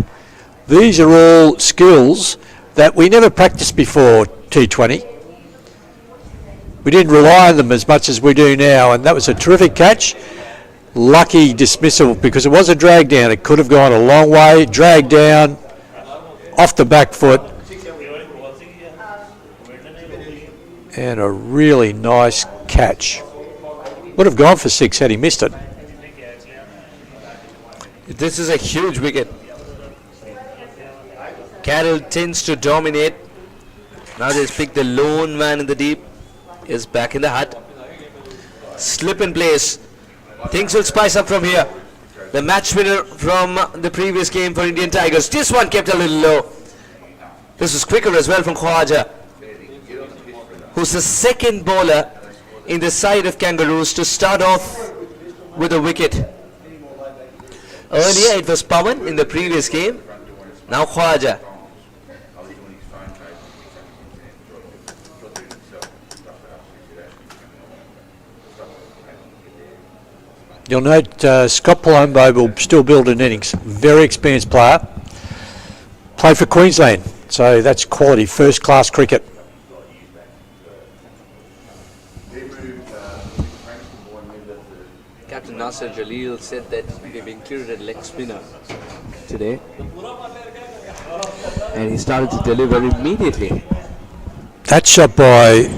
These are all skills that we never practiced before T20. We didn't rely on them as much as we do now, and that was a terrific catch. Lucky dismissal because it was a drag down. It could have gone a long way. Drag down, off the back foot, and a really nice catch. Would have gone for 6 had he missed it. This is a huge wicket. Carroll tends to dominate. Now they've picked the lone man in the deep. Is back in the hut. Slip in place. Things will spice up from here. The match winner from the previous game for Indian Tigers. This one kept a little low. This was quicker as well from Khwaja, who's the second bowler in the side of Kangaroos to start off with a wicket. Earlier it was Pawan in the previous game. Now Khwaja. You'll note Scott Palumbo will still build an innings. Very experienced player. Played for Queensland, so that's quality, first-class cricket. Captain Nasser Jaleel said that they've included a leg spinner today. And he started to deliver immediately. That shot by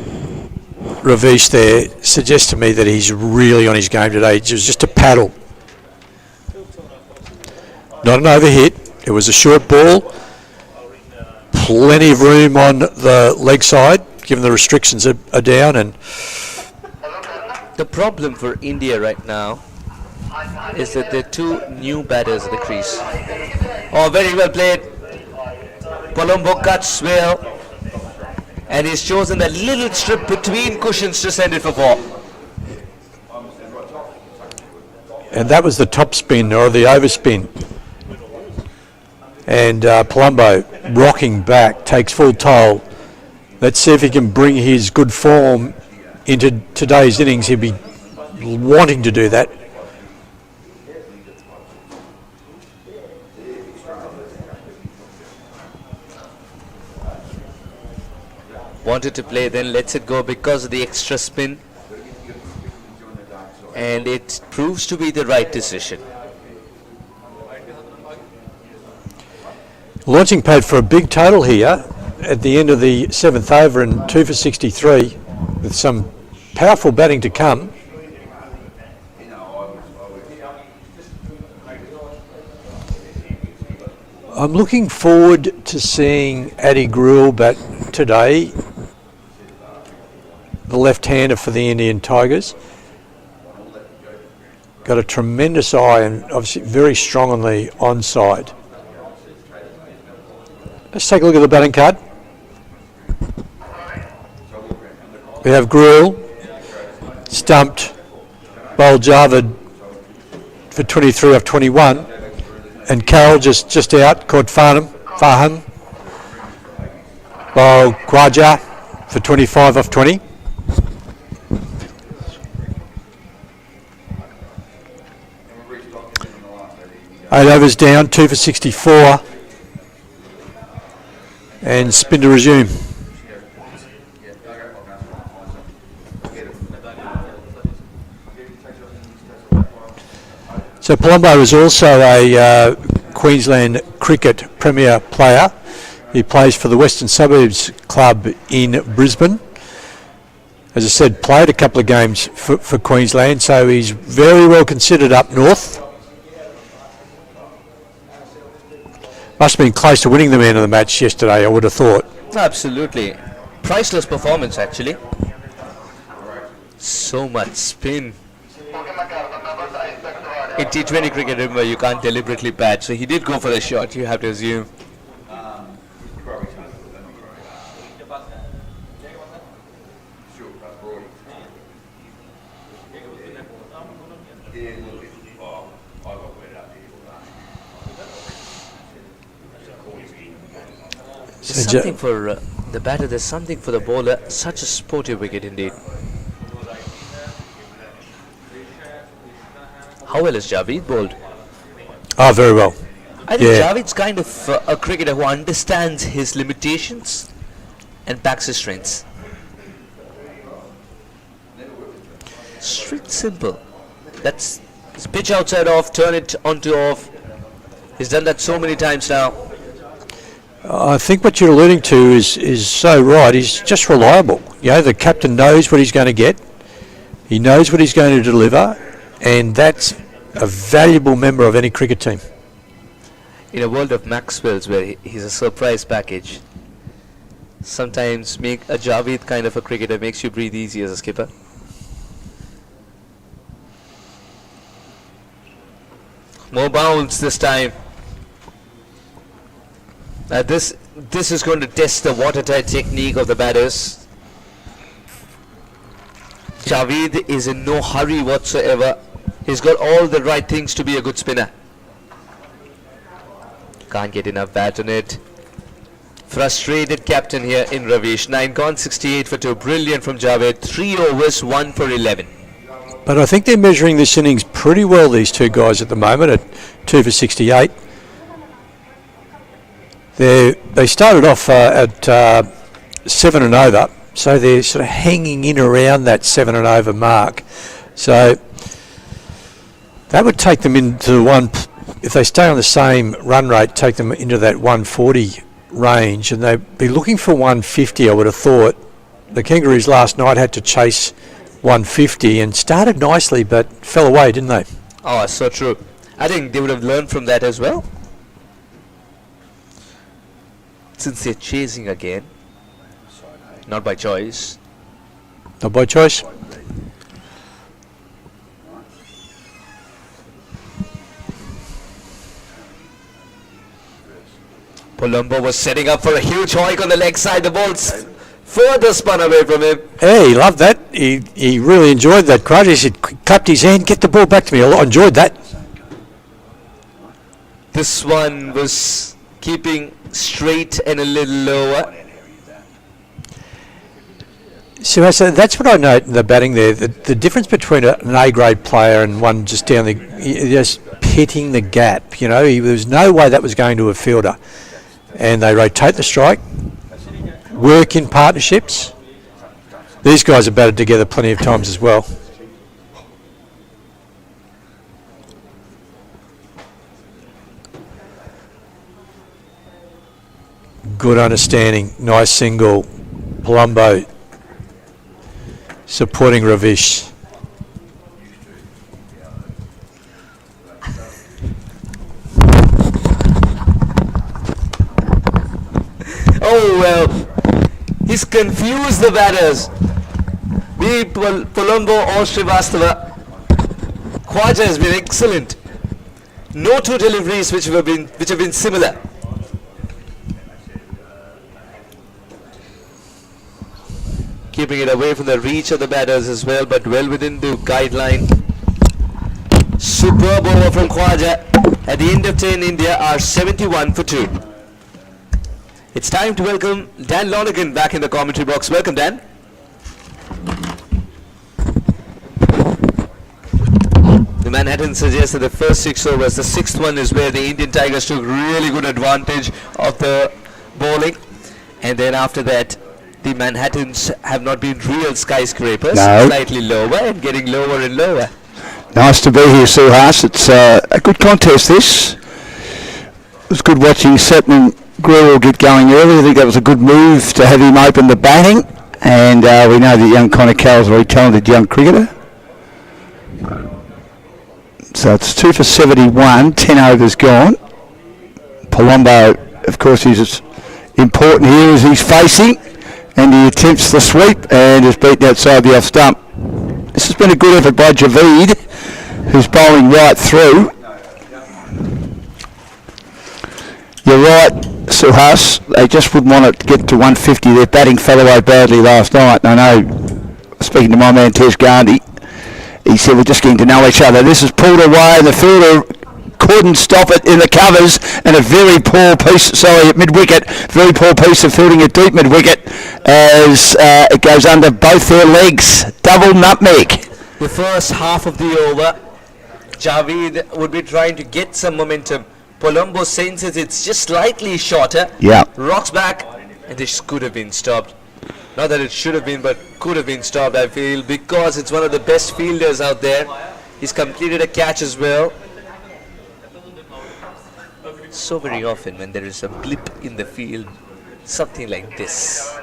Ravish there suggests to me that he's really on his game today. It was just a paddle. Not an overhit. It was a short ball. Plenty of room on the leg side, given the restrictions are down. And the problem for India right now is that there are two new batters at the crease. Oh, very well played. Palumbo cuts well. And he's chosen that little strip between cushions to send it for 4. And that was the top spin or the overspin. And Palumbo rocking back, takes full toll. Let's see if he can bring his good form into today's innings. He'll be wanting to do that. wanted to play, then lets it go because of the extra spin. And it proves to be the right decision. Launching pad for a big total here at the end of the 7th over and 2 for 63 with some powerful batting to come. I'm looking forward to seeing Addy Gruel bat today, the left-hander for the Indian Tigers. Got a tremendous eye and obviously very strong on the onside. Let's take a look at the batting card. We have Gruel, stumped, bowled Javed for 23 off 21. And Carroll just out, caught Farnham, bowled Khwaja for 25 off 20. Eight overs down, 2 for 64. And spin to resume. So Palumbo is also a Queensland cricket premier player. He plays for the Western Suburbs Club in Brisbane. As I said, played a couple of games for Queensland, so he's very well considered up north. Must have been close to winning the man of the match yesterday, I would have thought. Absolutely. Priceless performance, actually. So much spin. In T20 cricket, remember, you can't deliberately bat, so he did go for the shot, you have to assume. There's something for the batter, there's something for the bowler. Such a sporty wicket indeed. How well is Javed bowled? Oh, very well. I think Javed's kind of a cricketer who understands his limitations and backs his strengths. Straight simple. That's pitch outside off, turn it onto off. He's done that so many times now. I think what you're alluding to is so right. He's just reliable. You know, the captain knows what he's going to get. He knows what he's going to deliver, and that's a valuable member of any cricket team. In a world of Maxwell's where he's a surprise package, sometimes make a Javed kind of a cricketer makes you breathe easy as a skipper. More bounce this time. This is going to test the watertight technique of the batters. Javed is in no hurry whatsoever. He's got all the right things to be a good spinner. Can't get enough bat on it. Frustrated captain here in Ravish. 9 gone, 68 for 2. Brilliant from Javed. 3 overs, 1 for 11. But I think they're measuring this innings pretty well, these two guys at the moment, at 2 for 68. They started off at 7 and over, so they're sort of hanging in around that 7 and over mark. So that would take them into if they stay on the same run rate, take them into that 140 range, and they'd be looking for 150, I would have thought. The Kangaroos last night had to chase 150 and started nicely, but fell away, didn't they? Oh, so true. I think they would have learned from that as well. Since they're chasing again. Not by choice. Not by choice. Palumbo was setting up for a huge hoik on the leg side. The ball's further spun away from him. Yeah, he loved that. He really enjoyed that. He said, clapped his hand, get the ball back to me. I enjoyed that. This one was keeping straight and a little lower. So that's what I note in the batting there. The difference between an A-grade player and one just down the, just pitting the gap. You know, there was no way that was going to a fielder. And they rotate the strike work in partnerships. These guys have batted together plenty of times as well. Good understanding, nice single. Palumbo supporting Ravish. Oh well, he's confused the batters. Be it Palumbo or Srivastava. Khwaja has been excellent. No two deliveries which have been similar. Keeping it away from the reach of the batters as well, but well within the guideline. Superb over from Khwaja. At the end of 10, India are 71 for 2. It's time to welcome Dan Lonergan back in the commentary box. Welcome, Dan. The Manhattan suggests that the first 6 overs, the 6th one is where the Indian Tigers took really good advantage of the bowling. And then after that, the Manhattans have not been real skyscrapers, No. slightly lower and getting lower and lower. Nice to be here, Suhas. It's a good contest, this. It was good watching Seton and Greer get going early. I think that was a good move to have him open the batting. And we know that young Connor Carroll's a very talented young cricketer. So it's 2 for 71, 10 overs gone. Palumbo, of course, is as important here as he's facing. And he attempts the sweep and is beaten outside the off stump. This has been a good effort by Javeed, who's bowling right through. You're right, Suhas. They just wouldn't want to get to 150. Their batting fell away badly last night. And I know, speaking to my man Tej Gandhi, he said we're just getting to know each other. This is pulled away and the fielder couldn't stop it in the covers, and a very poor piece, at mid-wicket, very poor piece of fielding at deep mid-wicket as it goes under both their legs. Double nutmeg. The first half of the over, Javeed would be trying to get some momentum. Palumbo senses it's just slightly shorter. Yeah. Rocks back, and this could have been stopped. Not that it should have been, but could have been stopped, I feel, because it's one of the best fielders out there. He's completed a catch as well. So very often when there is a blip in the field, something like this.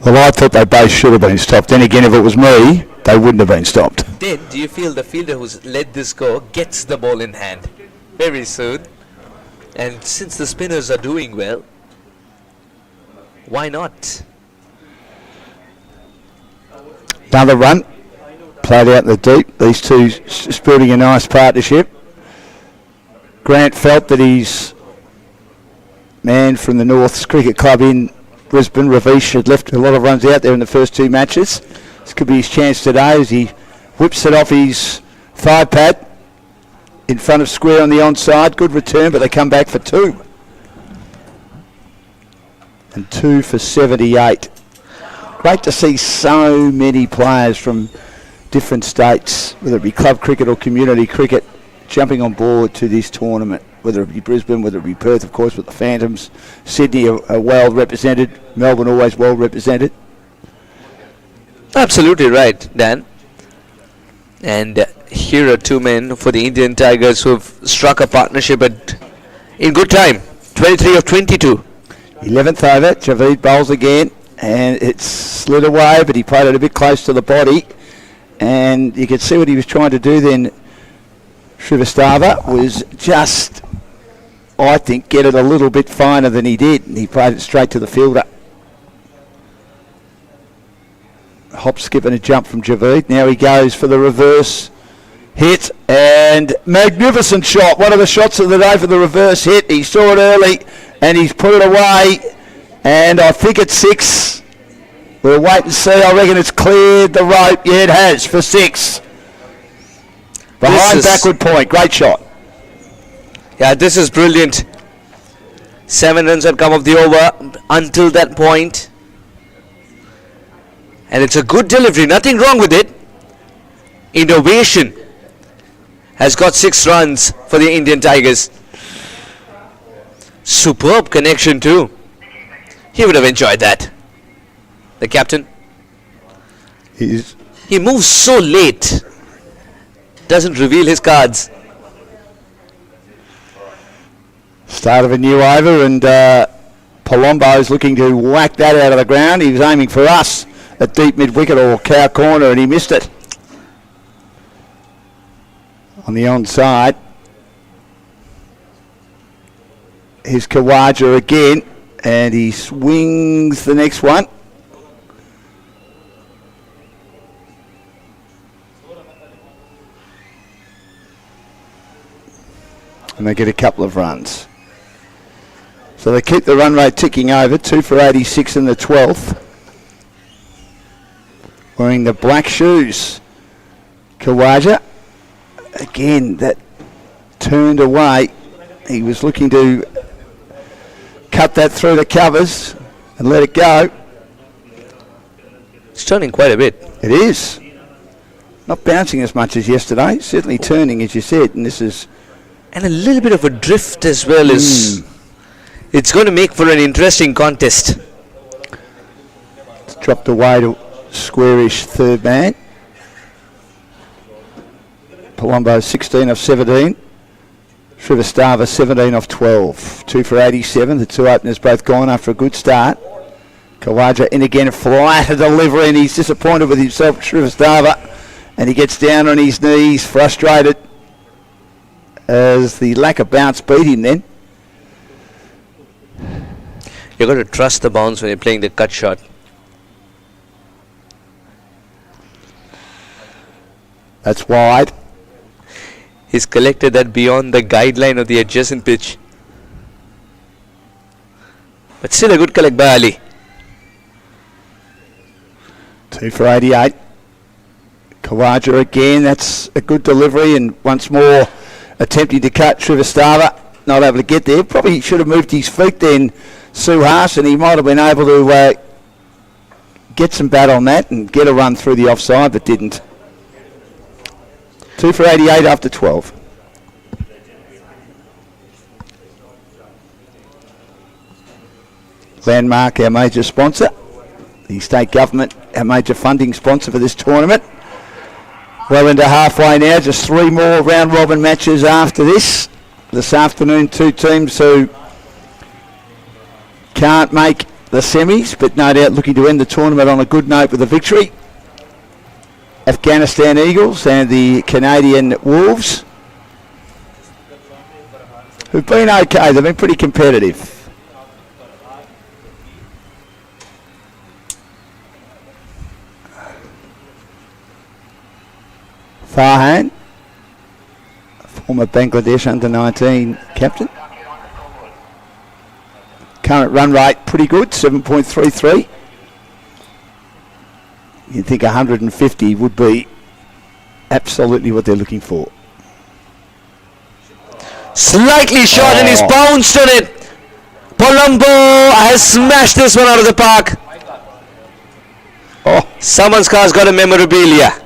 Well, I thought they both should have been stopped. Then again, if it was me, they wouldn't have been stopped. Then, do you feel the fielder who's let this go gets the ball in hand very soon? And since the spinners are doing well, why not? Another run, played out in the deep. These two building a nice partnership. Grant felt that his man from the North's Cricket Club in Brisbane, Ravish, had left a lot of runs out there in the first 2 matches. This could be his chance today as he whips it off his thigh pad in front of square on the onside. Good return, but they come back for 2. And 2 for 78. Great to see so many players from different states, whether it be club cricket or community cricket, jumping on board to this tournament, whether it be Brisbane, whether it be Perth, of course, with the Phantoms. Sydney are well represented. Melbourne always well represented. Absolutely right, Dan. And here are 2 men for the Indian Tigers who have struck a partnership in good time. 23 of 22. 11th over, Javeed bowls again, and it's slid away, but he played it a bit close to the body. And you could see what he was trying to do then. Srivastava was just, I think, get it a little bit finer than he did. And he played it straight to the fielder. Hop, skip and a jump from Javeed. Now he goes for the reverse hit, and magnificent shot. One of the shots of the day for the reverse hit. He saw it early and he's put it away, and I think it's 6. We'll wait and see. I reckon it's cleared the rope. Yeah, it has, for 6. Behind backward point. Great shot. Yeah, this is brilliant. 7 runs had come off the over until that point. And it's a good delivery. Nothing wrong with it. Innovation has got 6 runs for the Indian Tigers. Superb connection too. He would have enjoyed that. The captain. He moves so late. Doesn't reveal his cards. Start of a new over, and Palombo's looking to whack that out of the ground. He was aiming for us at deep mid-wicket or cow corner, and he missed it. On the onside, here's Khawaja again, and he swings the next one. And they get a couple of runs. So they keep the run rate ticking over, 2 for 86 in the 12th. Wearing the black shoes. Khawaja, again, that turned away. He was looking to cut that through the covers and let it go. It's turning quite a bit. It is. Not bouncing as much as yesterday, certainly turning, as you said, and this is... And a little bit of a drift as well is... It's going to make for an interesting contest. It's dropped away to squarish third man. Palombo 16 of 17. Srivastava 17 of 12. 2 for 87. The two openers both gone after a good start. Khawaja in again, flatter delivery, and he's disappointed with himself, Srivastava. And he gets down on his knees, frustrated, as the lack of bounce beat him then. You've got to trust the bounce when you're playing the cut shot. That's wide. He's collected that beyond the guideline of the adjacent pitch. But still a good collect by Ali. 2 for 88. Khawaja again, that's a good delivery, and once more attempting to cut Srivastava, not able to get there. Probably should have moved his feet then, Suhas, and he might have been able to get some bat on that and get a run through the offside, but didn't. 2 for 88 after 12. Landmark, our major sponsor. The state government, our major funding sponsor for this tournament. Well into halfway now, just 3 more round robin matches after this. This afternoon, 2 teams who can't make the semis, but no doubt looking to end the tournament on a good note with a victory. Afghanistan Eagles and the Canadian Wolves, who've been okay. They've been pretty competitive. Farhan, former Bangladesh under-19 captain. Current run rate pretty good, 7.33. You'd think 150 would be absolutely what they're looking for. Slightly short and he's bounced on it. Palombo has smashed this one out of the park. Someone's car's got a memorabilia.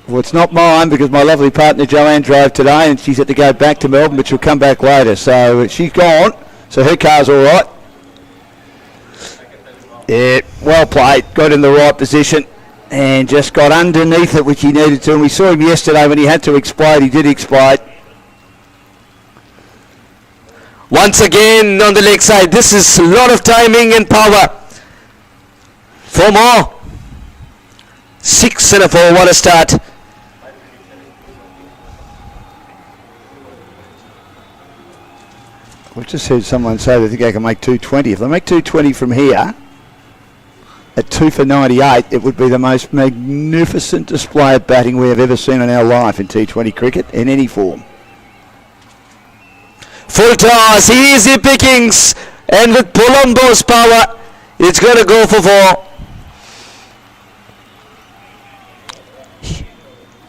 Well, it's not mine because my lovely partner Joanne drove today and she's had to go back to Melbourne, but she'll come back later. So she's gone, so her car's all right. Yeah, well played, got in the right position and just got underneath it, which he needed to. And we saw him yesterday when he had to explode, he did explode. Once again on the leg side, this is a lot of timing and power. 4 more. 6 and a 4, what a start. I've just heard someone say they think I can make 220. If they make 220 from here, at 2 for 98, it would be the most magnificent display of batting we have ever seen in our life in T20 cricket in any form. Full toss, easy pickings, and with Palombo's power, it's going to go for 4.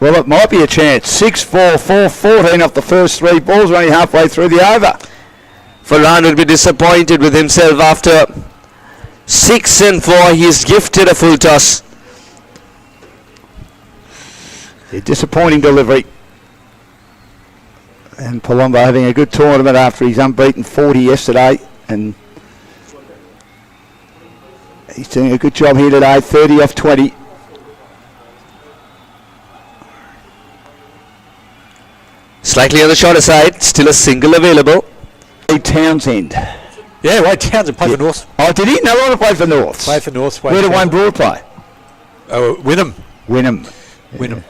Well, it might be a chance. 6-4, 4-14 off the first 3 balls, only halfway through the over. Farhan will be disappointed with himself after 6 and 4. He's gifted a full toss. A disappointing delivery. And Palombo having a good tournament after his unbeaten 40 yesterday and He's doing a good job here today, 30 off 20. Slightly on the shorter side, still a single available. Townsend. Yeah, Wade Townsend played for North. Oh, did he? No longer play for North. Play for North. Where did Wayne Broad play? Wynnum. Wynnum. Wynnum.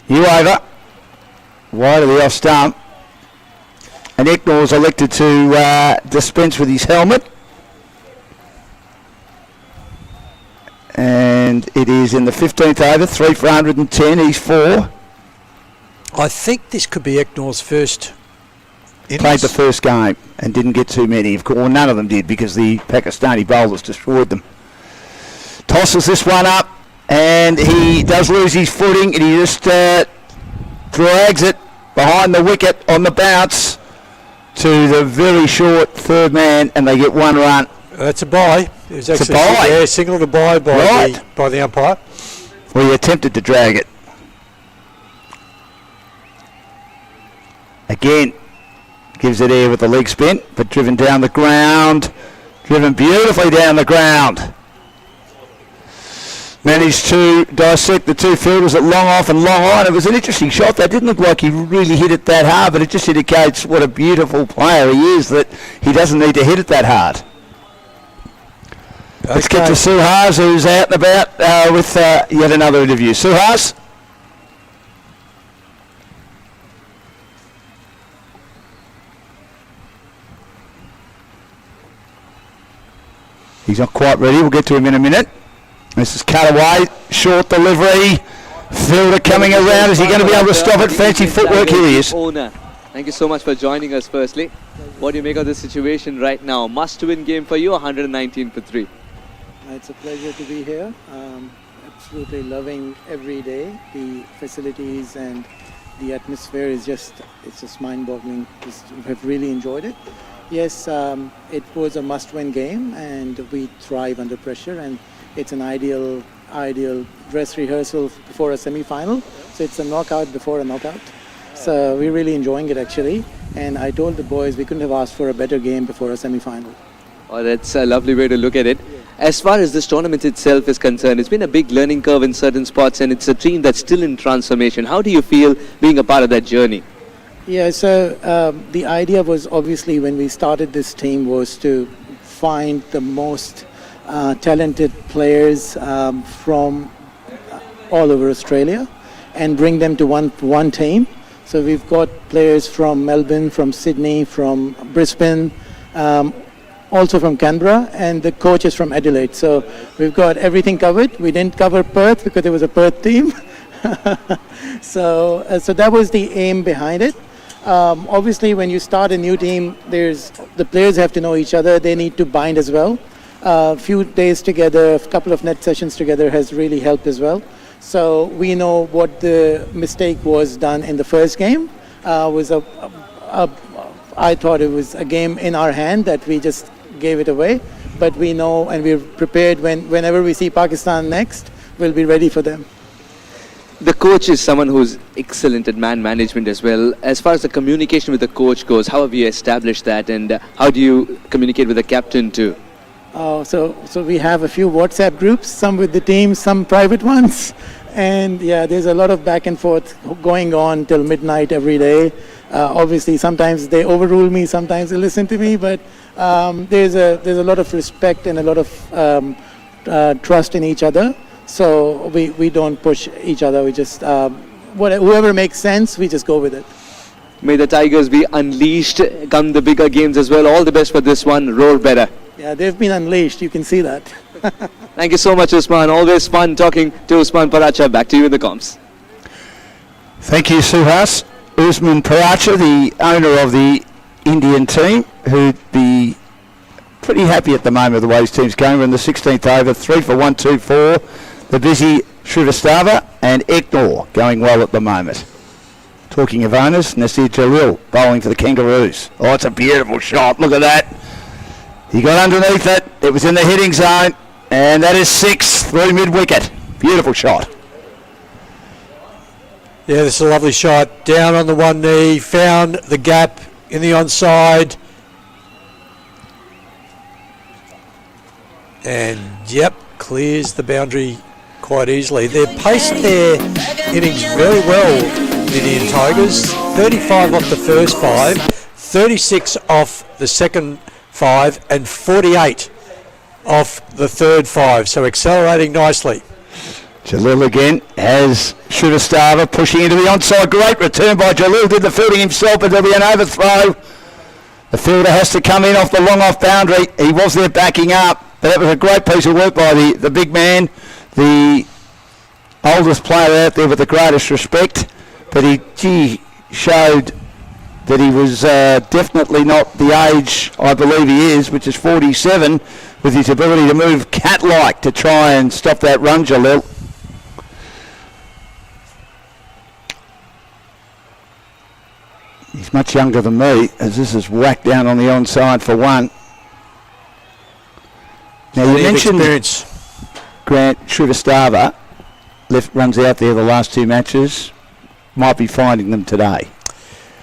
You over. Wide of the off stump. And Ecknor's elected to dispense with his helmet. And it is in the 15th over, 3 for 110. He's 4. I think this could be Ecknor's first innings. Played the first game and didn't get too many. Of course, well, none of them did because the Pakistani bowlers destroyed them. Tosses this one up and he does lose his footing and he just drags it behind the wicket on the bounce to the very short third man and they get 1 run. That's a bye. It was It's a actually bye? Yeah, signal to bye by the umpire. Well, he attempted to drag it. Again, gives it air with the leg spin, but driven down the ground. Driven beautifully down the ground. Managed to dissect the two fielders at long off and long on. It was an interesting shot. That didn't look like he really hit it that hard, but it just indicates what a beautiful player he is, that he doesn't need to hit it that hard. Let's get to Suhas, who's out and about with yet another interview. Suhas? He's not quite ready. We'll get to him in a minute. This is cut away. Short delivery. Fielder coming around. Is he going to be able to stop it? Fancy footwork. Here he is. Owner, thank you so much for joining us firstly. What do you make of the situation right now? Must-win game for you, 119 for 3. It's a pleasure to be here. Absolutely loving every day. The facilities and the atmosphere is just mind-boggling. I've really enjoyed it. Yes, it was a must-win game and we thrive under pressure and it's an ideal dress rehearsal before a semi-final. So it's a knockout before a knockout. So we're really enjoying it actually. And I told the boys we couldn't have asked for a better game before a semi-final. Oh, that's a lovely way to look at it. As far as this tournament itself is concerned, it's been a big learning curve in certain spots and it's a team that's still in transformation. How do you feel being a part of that journey? Yeah, so the idea was obviously when we started this team was to find the most talented players from all over Australia and bring them to one team. So we've got players from Melbourne, from Sydney, from Brisbane, also from Canberra, and the coach is from Adelaide. So we've got everything covered. We didn't cover Perth because there was a Perth team. So that was the aim behind it. Obviously, when you start a new team, the players have to know each other. They need to bind as well. A few days together, a couple of net sessions together has really helped as well. So we know what the mistake was done in the first game. I thought it was a game in our hand that we just gave it away. But we know and we're prepared whenever we see Pakistan next, we'll be ready for them. The coach is someone who's excellent at man management as well. As far as the communication with the coach goes, how have you established that and how do you communicate with the captain too? So we have a few WhatsApp groups, some with the team, some private ones. And yeah, there's a lot of back and forth going on till midnight every day. Obviously, sometimes they overrule me, sometimes they listen to me, but there's a lot of respect and a lot of trust in each other. So we don't push each other. We just, whoever makes sense, we just go with it. May the Tigers be unleashed come the bigger games as well. All the best for this one. Roar better. Yeah, they've been unleashed. You can see that. Thank you so much, Usman. Always fun talking to Usman Paracha. Back to you in the comms. Thank you, Suhas. Usman Paracha, the owner of the Indian team, who'd be pretty happy at the moment the way his team's going. We're in the 16th over, 3 for 124. The busy Shrivastava and Ecknor going well at the moment. Talking of owners, Nasir Jalil bowling for the Kangaroos. Oh, it's a beautiful shot. Look at that. He got underneath it. It was in the hitting zone. And that is 6 through mid-wicket. Beautiful shot. Yeah, this is a lovely shot. Down on the one knee, found the gap in the onside. And, yep, clears the boundary quite easily. They've paced their innings very well, the Indian Tigers. 35 off the first 5, 36 off the second 5, and 48 off the third 5. So accelerating nicely. Jalil again has Shrivastava pushing into the onside. Great return by Jalil. Did the fielding himself, but there'll be an overthrow. The fielder has to come in off the long off boundary. He was there backing up, but that was a great piece of work by the big man, the oldest player out there with the greatest respect. But he showed that he was definitely not the age I believe he is, which is 47, with his ability to move cat-like to try and stop that run, Jalil. He's much younger than me, as this is whacked down on the onside for 1. Now, you mentioned Grant Shrivastava runs out there the last 2 matches. Might be finding them today.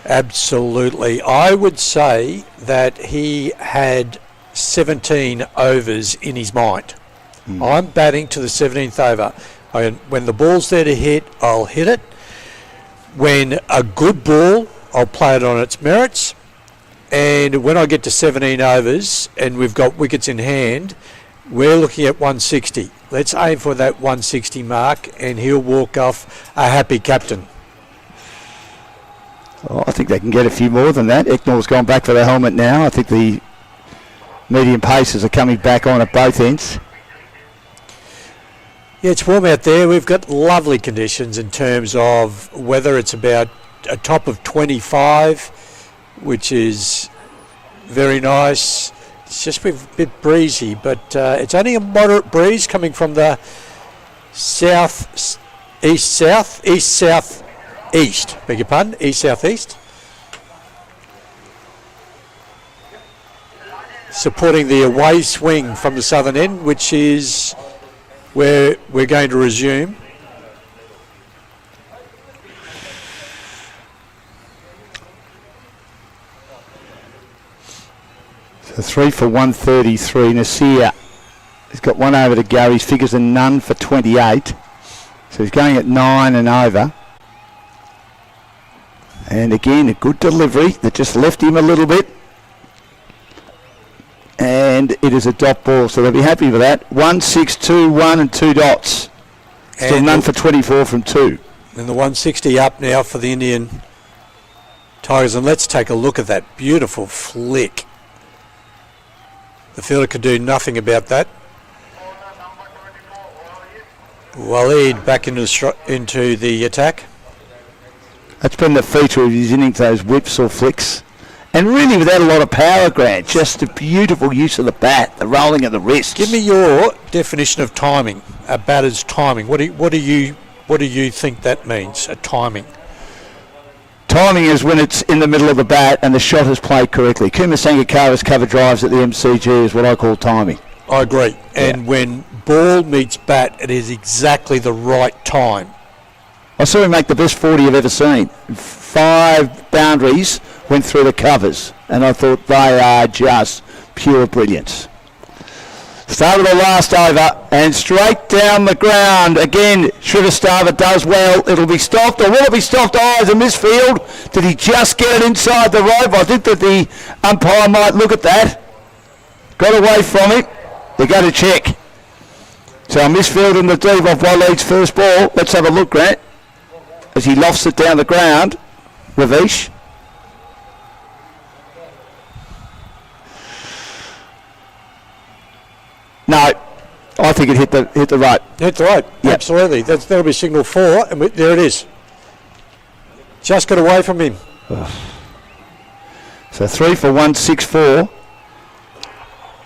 Absolutely. I would say that he had 17 overs in his mind. I'm batting to the 17th over. When the ball's there to hit, I'll hit it. When a good ball, I'll play it on its merits. And when I get to 17 overs and we've got wickets in hand, we're looking at 160. Let's aim for that 160 mark, and he'll walk off a happy captain. Oh, I think they can get a few more than that. Ecknor's gone back for the helmet now. I think the medium paces are coming back on at both ends. Yeah, it's warm out there. We've got lovely conditions in terms of weather. It's about a top of 25, which is very nice. It's just a bit breezy, but it's only a moderate breeze coming from the east-south-east, beg your pardon, east-south-east. Supporting the away swing from the southern end, which is where we're going to resume. So 3 for 133. Nasir, he's got 1 over to go. His figures are none for 28. So he's going at 9 and over. And again, a good delivery that just left him a little bit. And it is a dot ball, so they'll be happy with that. 1, 6, 2, 1 and 2 dots. Still and none for 24 from 2. And the 160 up now for the Indian Tigers. And let's take a look at that beautiful flick. The fielder could do nothing about that. Waleed back into the attack. That's been the feature of his innings, those whips or flicks. And really without a lot of power, Grant, just a beautiful use of the bat, the rolling of the wrists. Give me your definition of timing, a batter's timing. What do you think that means, a timing? Timing is when it's in the middle of the bat and the shot is played correctly. Kumar Sangakkara's cover drives at the MCG is what I call timing. I agree. And when ball meets bat, it is exactly the right time. I saw him make the best 40 I've ever seen. 5 boundaries went through the covers, and I thought they are just pure brilliance. Started the last over, and straight down the ground. Again, Shrivastava does well. It'll be stopped, or will it be stopped? Oh, it's a misfield. Did he just get it inside the rope? I think that the umpire might look at that. Got away from it. They're going to check. So a misfield in the deep off Waleed's first ball. Let's have a look, Grant, as he lofts it down the ground. Ravish. No, I think it hit the right. Hit the right, yep. Absolutely. That'll be signal 4, and there it is. Just got away from him. So 3 for 164.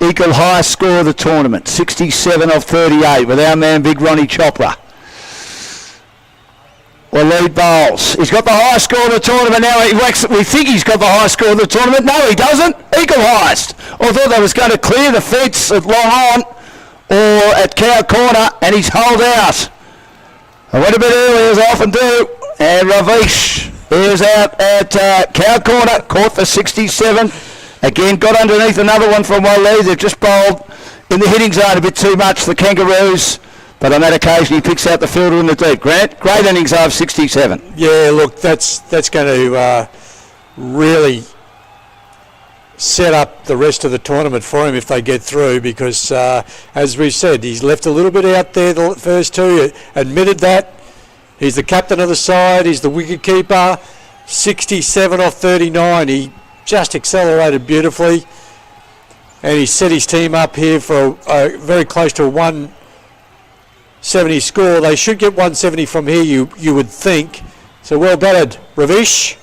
Equal highest score of the tournament, 67 of 38, with our man Big Ronnie Chopra. Waleed bowls. He's got the highest score of the tournament now. We think he's got the highest score of the tournament. No, he doesn't. Equal highest. I thought they was going to clear the fence at long on or at cow corner, and he's holed out. I went a bit early, as I often do, and Ravish is out at cow corner, caught for 67. Again, got underneath another one from Waleed. They've just bowled in the hitting zone a bit too much, the Kangaroos. But on that occasion, he picks out the fielder in the deep. Grant, great innings of 67. Yeah, look, that's going to really set up the rest of the tournament for him if they get through, because as we said, he's left a little bit out there the first two, admitted that. He's the captain of the side, he's the wicket keeper. 67 off 39, he just accelerated beautifully, and he set his team up here for very close to a 170 score. They should get 170 from here, you would think. So well batted, Ravish.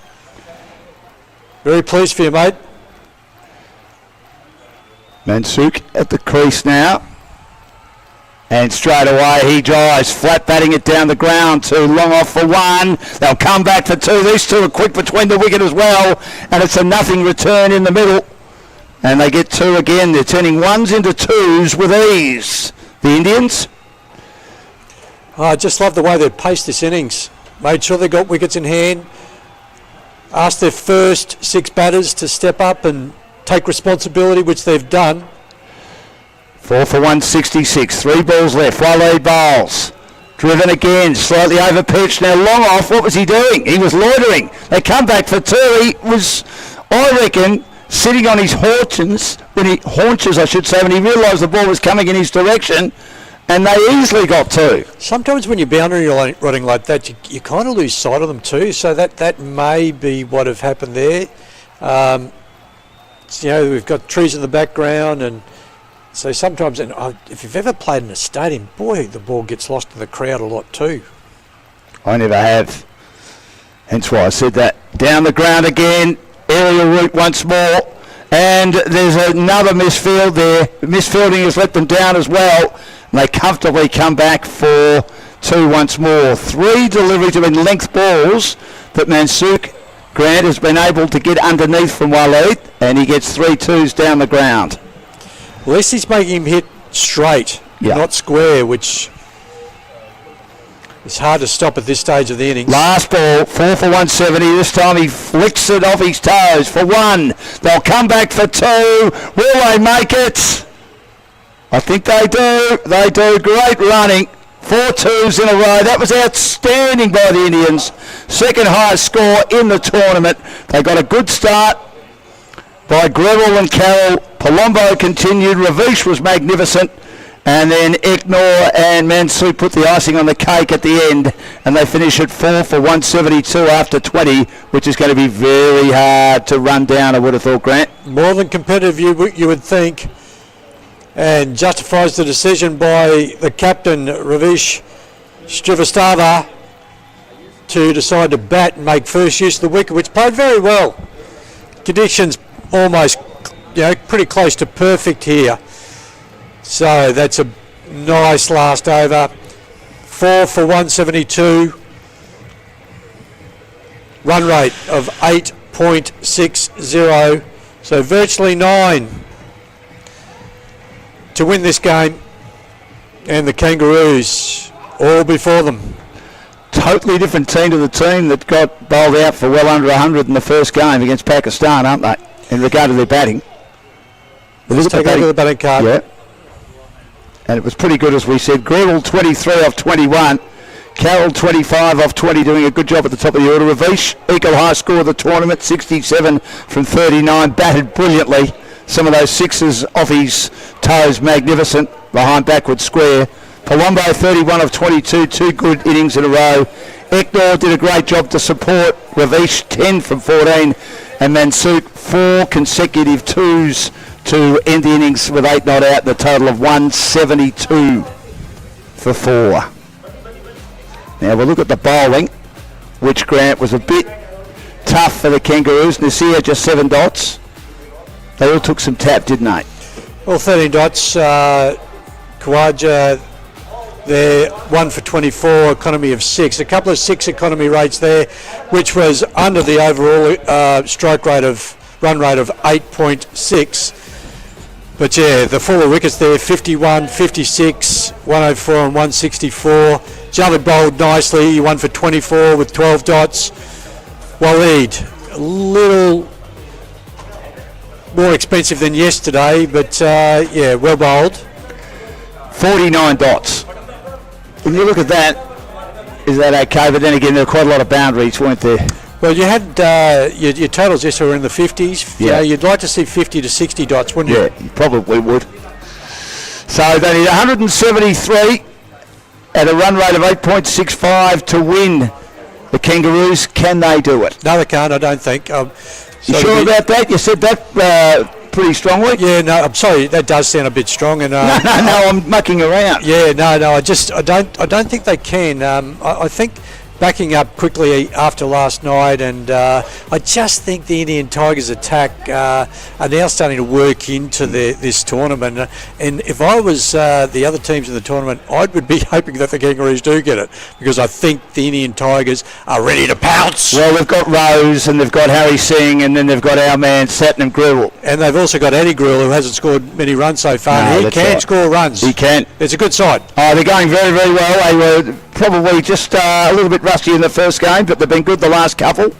Very pleased for you, mate. Mansuk at the crease now. And straight away he drives, flat batting it down the ground, too long off for one. They'll come back for two. These two are quick between the wicket as well. And it's a nothing return in the middle. And they get two again. They're turning ones into twos with ease. The Indians. Oh, I just love the way they've paced this innings. Made sure they got wickets in hand. Asked their first 6 batters to step up and take responsibility, which they've done. 4 for 166, 3 balls left. Waleed bowls. Driven again, slightly over pitch. Now long off, what was he doing? He was loitering. They come back for 2. He was, I reckon, sitting on his haunches, when he realised the ball was coming in his direction, and they easily got 2. Sometimes when you're boundary rotting like that, you kind of lose sight of them too, so that may be what have happened there. We've got trees in the background, and so sometimes, and if you've ever played in a stadium, boy, the ball gets lost in the crowd a lot too. I never have. Hence why I said that. Down the ground again, aerial route once more, and there's another misfield there. Misfielding has let them down as well, and they comfortably come back for 2 once more. 3 deliveries have been length balls that Mansuk Grant has been able to get underneath from Waleed, and he gets 3 twos down the ground. At least he's making him hit straight, not square, which is hard to stop at this stage of the innings. Last ball, 4 for 170. This time he flicks it off his toes for 1. They'll come back for 2. Will they make it? I think they do. They do. Great running. 4 twos in a row. That was outstanding by the Indians. Second highest score in the tournament. They got a good start by Greville and Carroll. Palombo continued. Ravish was magnificent. And then Eknor and Mansuk put the icing on the cake at the end. And they finish at 4 for 172 after 20, which is going to be very hard to run down, I would have thought, Grant. More than competitive, you would think. And justifies the decision by the captain, Ravish Srivastava, to decide to bat and make first use of the wicket, which played very well. Conditions almost, pretty close to perfect here. So that's a nice last over. 4 for 172. Run rate of 8.60. So virtually 9 to win this game. And the Kangaroos all before them. Totally different team to the team that got bowled out for well under 100 in the first game against Pakistan, aren't they, in regard to their batting? Let's take a look at the batting card. Yeah. And it was pretty good, as we said. Greville 23 off 21. Carroll 25 off 20, doing a good job at the top of the order. Ravish, equal high score of the tournament, 67 from 39, batted brilliantly. Some of those sixes off his toes, magnificent, behind backward square. Palombo 31 of 22, 2 good innings in a row. Eknor did a great job to support. Ravish 10 from 14, and Mansuk 4 consecutive twos to end the innings with 8 not out, and a total of 172 for 4. Now we'll look at the bowling, which, Grant, was a bit tough for the Kangaroos. Nasir just 7 dots. They all took some tap, didn't they? Well, 13 dots. Khawaja there, 1 for 24, economy of 6. A couple of 6 economy rates there, which was under the overall run rate of 8.6. But yeah, the 4 wickets there, 51, 56, 104 and 164. Javed bowled nicely, 1 for 24 with 12 dots. Waleed, a little more expensive than yesterday, but yeah, well bowled. 49 dots. When you look at that, is that okay? But then again, there were quite a lot of boundaries, weren't there? Well, you had your totals this were in the 50s. Yeah. You know, you'd like to see 50 to 60 dots, wouldn't you? Yeah, you probably would. So they need 173 at a run rate of 8.65 to win the Kangaroos. Can they do it? No, they can't, I don't think. You sure about that? You said that pretty strongly. Yeah, no, I'm sorry, that does sound a bit strong. And No, I'm mucking around. Yeah, no, I don't think they can. I think backing up quickly after last night, and I just think the Indian Tigers attack are now starting to work into this tournament. And if I was the other teams in the tournament, I would be hoping that the Kangaroos do get it, because I think the Indian Tigers are ready to pounce. Well, they've got Rose and they've got Harry Singh, and then they've got our man Satnam Grewal. And they've also got Eddie Grewal, who hasn't scored many runs so far. No, He that's can right. score runs. He can. It's a good side. Oh, they're going very, very well. They were probably just a little bit rusty in the first game, but they've been good the last couple.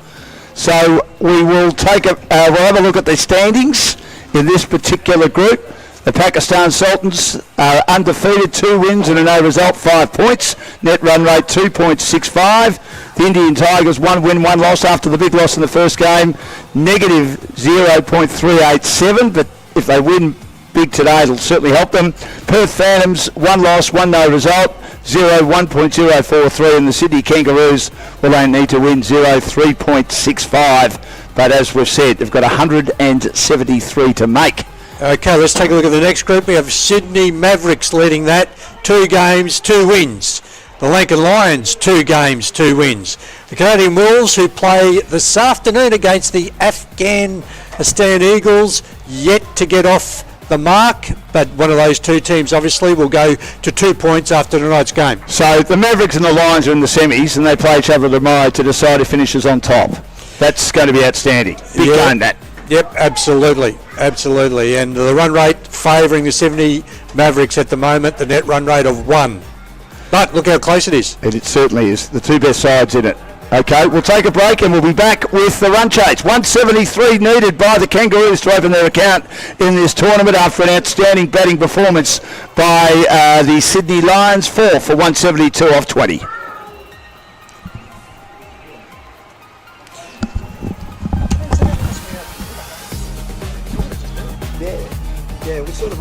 So we will we'll have a look at the standings in this particular group. The Pakistan Sultans are undefeated, 2 wins and a no result, 5 points. Net run rate 2.65. The Indian Tigers 1 win, 1 loss after the big loss in the first game, negative 0.387. But if they win big today, it'll certainly help them. Perth Phantoms 1 loss, 1 no result, 1.043, and the Sydney Kangaroos will only need to win 3.65. But as we've said, they've got 173 to make. Okay, let's take a look at the next group. We have Sydney Mavericks leading that. 2 games, 2 wins. The Lincoln Lions, 2 games, 2 wins. The Canadian Wolves, who play this afternoon against the Afghanistan Eagles, yet to get off the mark, but one of those 2 teams obviously will go to 2 points after tonight's game. So the Mavericks and the Lions are in the semis, and they play each other tomorrow to decide who finishes on top. That's going to be outstanding. Big game, that. Yep, absolutely. And the run rate favouring the 70 Mavericks at the moment, the net run rate of 1. But look how close it is. And it certainly is. The 2 best sides in it. Okay, we'll take a break and we'll be back with the run chase. 173 needed by the Kangaroos to open their account in this tournament after an outstanding batting performance by the Sydney Lions. 4 for 172 off 20. Yeah, we sort of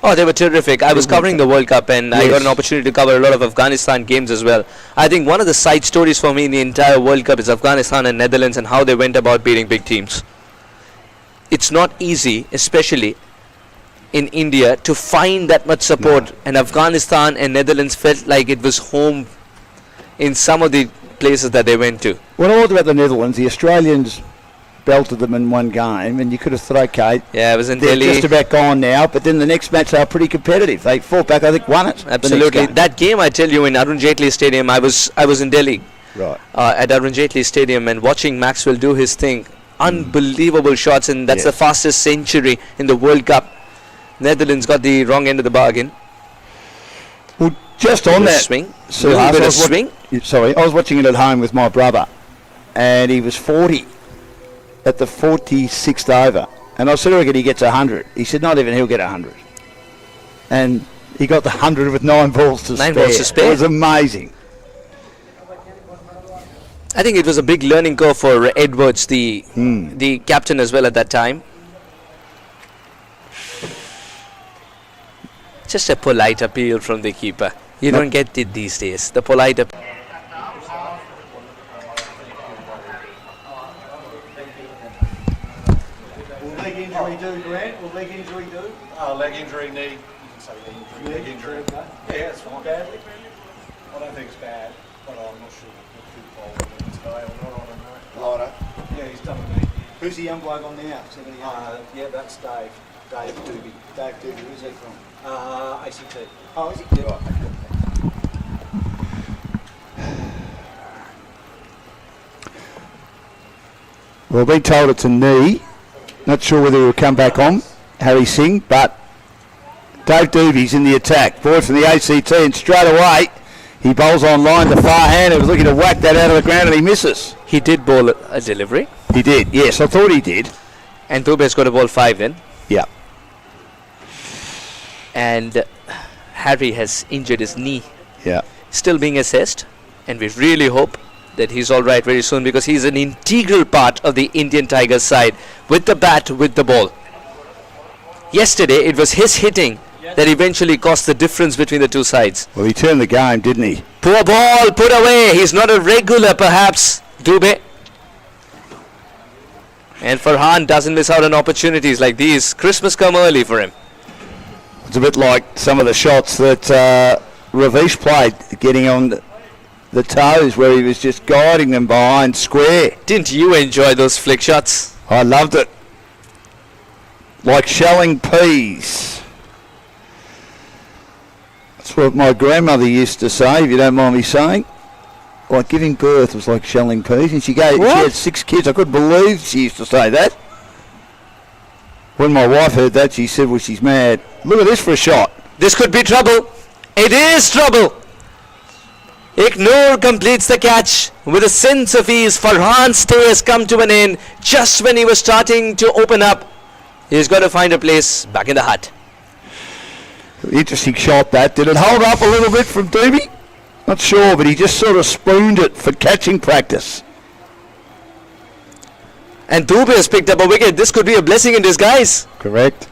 Oh, they were terrific. I was covering the World Cup and I got an opportunity to cover a lot of Afghanistan games as well. I think one of the side stories for me in the entire World Cup is Afghanistan and Netherlands and how they went about beating big teams. It's not easy, especially in India, to find that much support. And Afghanistan and Netherlands felt like it was home in some of the places that they went to. What I liked about the Netherlands, the Australians belted them in one game, and you could have thought, okay, yeah, it was in they're Delhi. just about gone now. But then the next match they were pretty competitive. They fought back, I think, won it. Absolutely, that game I tell you in Arun Jaitley Stadium, I was in Delhi, right, at Arun Jaitley Stadium, and watching Maxwell do his thing, unbelievable shots, and that's the fastest century in the World Cup. Netherlands got the wrong end of the bargain. Well, just on that swing. So Little I bit of was swing. Sorry, I was watching it at home with my brother, and he was 40 at the 46th over. And I said, I reckon he gets 100. He said, not even he'll get 100. And he got the 100 with 9 balls to spare. 9 balls to spare. It was amazing. I think it was a big learning curve for Edwards, the captain as well at that time. Just a polite appeal from the keeper. You don't get it these days. The polite appeal. Will leg injury do, Grant? Will leg injury do? Leg injury, knee. You can say knee injury, leg injury. Yeah, it's fine. Badly? I don't think it's bad, but I'm not sure what football today or not. I don't know. Lighter. Yeah, he's done a knee. Who's the young bloke on now? 78. Yeah, that's Dave. Dave Doobie. Dave Doobie. Who's he from? ACT. Oh, is he? Yeah. Right. Well, being told it's a knee. Not sure whether he'll come back on, Harry Singh, but Dave Doobie's in the attack. Boy from the ACT, and straight away he bowls on line. The far hand, he was looking to whack that out of the ground, and he misses. He did bowl a delivery. He did, yes, I thought he did. And Dube's got a ball 5 then. Yeah. And Harry has injured his knee. Yeah. Still being assessed. And we really hope that he's all right very soon, because he's an integral part of the Indian Tigers side, with the bat, with the ball. Yesterday, it was his hitting that eventually caused the difference between the two sides. Well, he turned the game, didn't he? Poor ball, put away. He's not a regular, perhaps, Dube. And Farhan doesn't miss out on opportunities like these. Christmas come early for him. It's a bit like some of the shots that Ravish played, getting on the toes, where he was just guiding them behind square. Didn't you enjoy those flick shots? I loved it. Like shelling peas. That's what my grandmother used to say, if you don't mind me saying. Like giving birth was like shelling peas. And she had 6 kids. I couldn't believe she used to say that. When my wife heard that, she said, well, she's mad. Look at this for a shot. This could be trouble. It is trouble. Ignore completes the catch with a sense of ease. Farhan's stay has come to an end just when he was starting to open up. He's got to find a place back in the hut. Interesting shot that. Did it hold up a little bit from Doobie? Not sure, but he just sort of spooned it for catching practice. And Dube has picked up a wicket. This could be a blessing in disguise. Correct.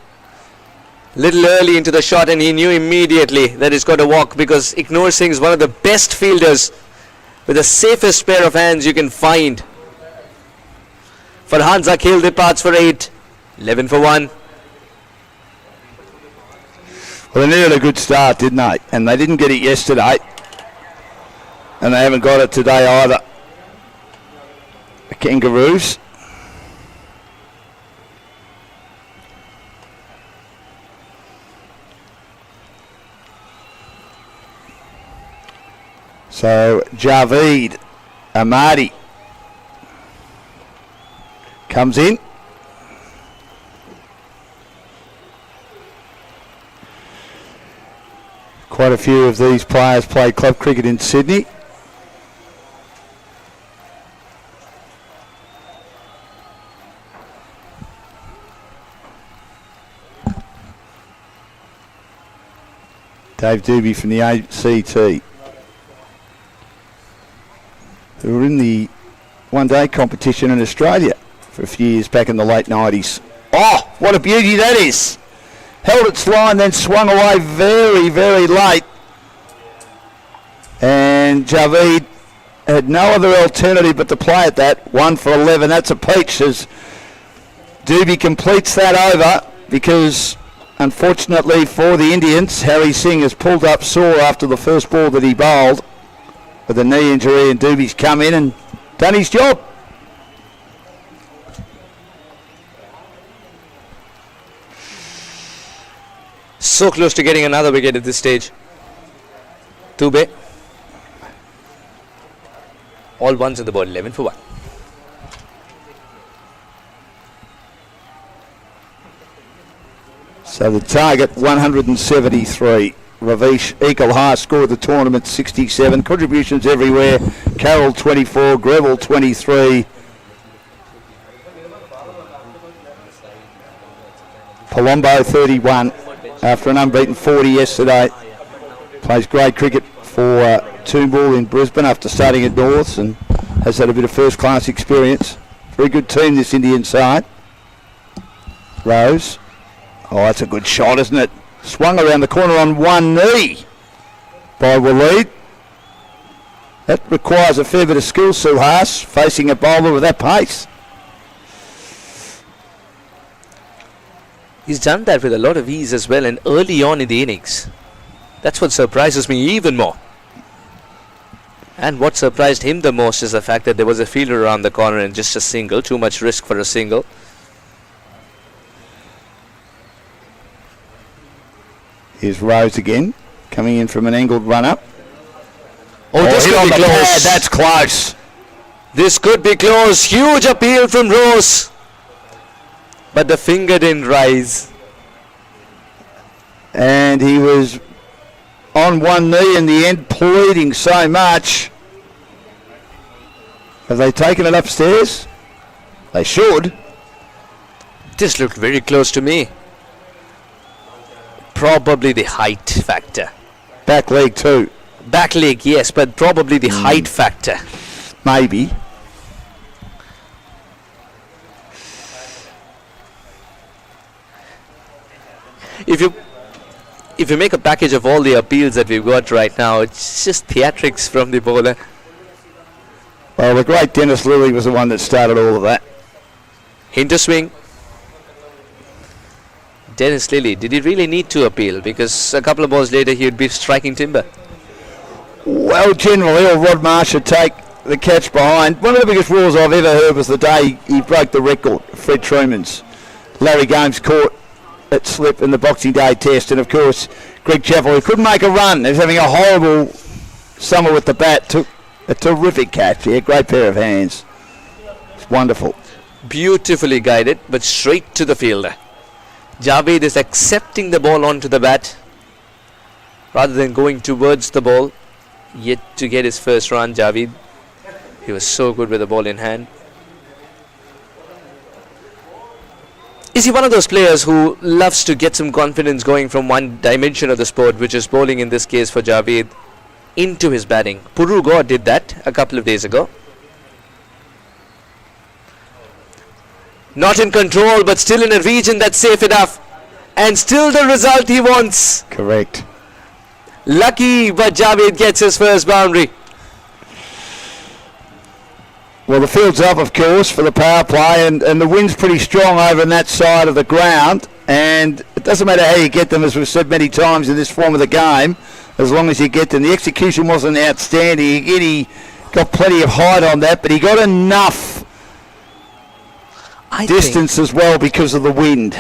Little early into the shot, and he knew immediately that he's got to walk, because Ignore Singh is one of the best fielders with the safest pair of hands you can find. Farhan Zakil departs for 8. 11 for 1. Well, they needed a good start, didn't they? And they didn't get it yesterday. And they haven't got it today either. The Kangaroos. So Javeed Ahmadi comes in. Quite a few of these players play club cricket in Sydney. Dave Doobie from the ACT. Who were in the one-day competition in Australia for a few years back in the late 90s. Oh, what a beauty that is. Held its line, then swung away very, very late. And Javeed had no other alternative but to play at that. 1 for 11. That's a peach as Doobie completes that over, because unfortunately for the Indians, Harry Singh has pulled up sore after the first ball that he bowled with a knee injury, and Doobie's come in and done his job. So close to getting another wicket at this stage. Dube. All ones on the board. 11 for 1. So the target 173. Ravish, equal highest score of the tournament, 67. Contributions everywhere. Carroll 24, Greville 23. Palombo 31 after an unbeaten 40 yesterday. Plays great cricket for Toombul in Brisbane after starting at Norths and has had a bit of first class experience. Very good team, this Indian side. Rose. Oh, that's a good shot, isn't it? Swung around the corner on one knee by Waleed. That requires a fair bit of skill, Suhas, facing a bowler with that pace. He's done that with a lot of ease as well and early on in the innings. That's what surprises me even more. And what surprised him the most is the fact that there was a fielder around the corner and just a single. Too much risk for a single. Here's Rose again, coming in from an angled run-up. Oh, this could be close. That's close. This could be close. Huge appeal from Rose. But the finger didn't rise. And he was on one knee in the end, pleading so much. Have they taken it upstairs? They should. This looked very close to me. Probably the height factor. Back leg too. Back leg, yes, but probably the height factor. Maybe. If you make a package of all the appeals that we've got right now, it's just theatrics from the bowler. Well, the great Dennis Lilly was the one that started all of that. Hinter swing. Dennis Lilly, did he really need to appeal? Because a couple of balls later he would be striking timber. Well, generally, or Rod Marsh should take the catch behind. One of the biggest rules I've ever heard was the day he broke the record, Fred Truman's. Larry Gomes caught at slip in the Boxing Day test, and of course, Greg Chappell, who couldn't make a run. He was having a horrible summer with the bat, took a terrific catch. He had a great pair of hands. It's wonderful. Beautifully guided, but straight to the fielder. Javed is accepting the ball onto the bat rather than going towards the ball. Yet to get his first run, Javed. He was so good with the ball in hand. Is he one of those players who loves to get some confidence going from one dimension of the sport, which is bowling in this case for Javed, into his batting? Puru Gaur did that a couple of days ago. Not in control, but still in a region that's safe enough. And still the result he wants. Correct. Lucky, but Javed gets his first boundary. Well, the field's up, of course, for the power play, and the wind's pretty strong over on that side of the ground. And it doesn't matter how you get them, as we've said many times in this form of the game, as long as you get them. The execution wasn't outstanding. Again, he got plenty of height on that, but he got enough distance as well because of the wind.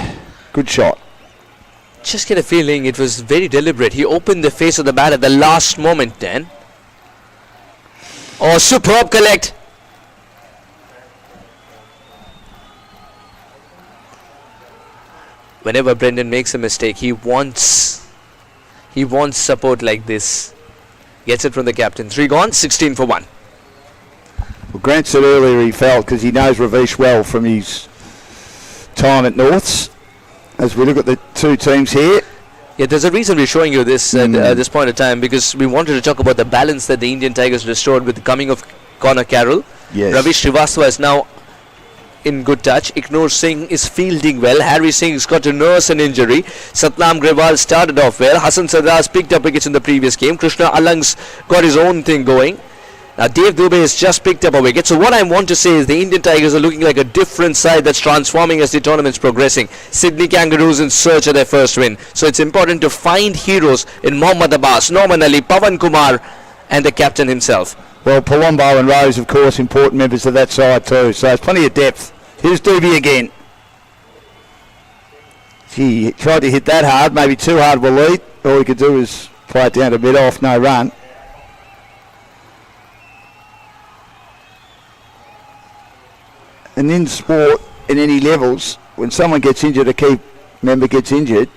Good shot. Just get a feeling it was very deliberate. He opened the face of the bat at the last moment then. Oh, superb collect. Whenever Brendan makes a mistake, he wants support like this. Gets it from the captain. 3 gone, 16 for 1. Well, Grant said earlier he felt, because he knows Ravish well from his time at Norths. As we look at the two teams here. Yeah, there's a reason we're showing you this at this point of time, because we wanted to talk about the balance that the Indian Tigers restored with the coming of Connor Carroll. Yes. Ravi Srivastava is now in good touch. Ignore Singh is fielding well. Harry Singh's got to nurse an injury. Satnam Grewal started off well. Hassan Sardar's picked up wickets in the previous game. Krishna Alang's got his own thing going. Now Dave Dubey has just picked up a wicket. So what I want to say is the Indian Tigers are looking like a different side that's transforming as the tournament's progressing. Sydney Kangaroos in search of their first win. So it's important to find heroes in Mohammad Abbas, Norman Ali, Pawan Kumar and the captain himself. Well, Palombo and Rose, of course, important members of that side too. So there's plenty of depth. Here's Dubey again. He tried to hit that hard, maybe too hard, Waleed. All he could do was play it down to mid-off, no run. And in sport, in any levels, when someone gets injured, a key member gets injured,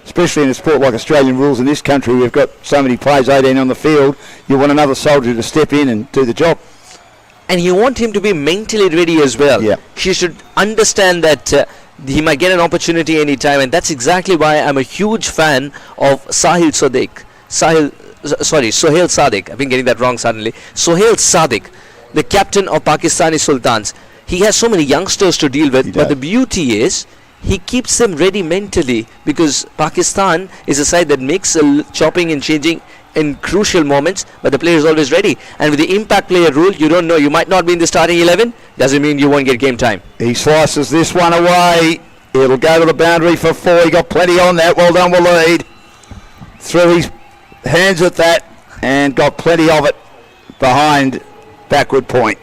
especially in a sport like Australian rules in this country. We've got so many players, 18 on the field. You want another soldier to step in and do the job. And you want him to be mentally ready as well. Yeah. She should understand that he might get an opportunity anytime, and that's exactly why I'm a huge fan of Sohail Sadiq. I've been getting that wrong suddenly. Sohail Sadiq, the captain of Pakistani Sultans. He has so many youngsters to deal with, but the beauty is he keeps them ready mentally, because Pakistan is a side that makes chopping and changing in crucial moments, but the player is always ready. And with the impact player rule, you don't know, you might not be in the starting 11, doesn't mean you won't get game time. He slices this one away. It'll go to the boundary for 4. He got plenty on that. Well done, Waleed. Threw his hands at that and got plenty of it behind backward point.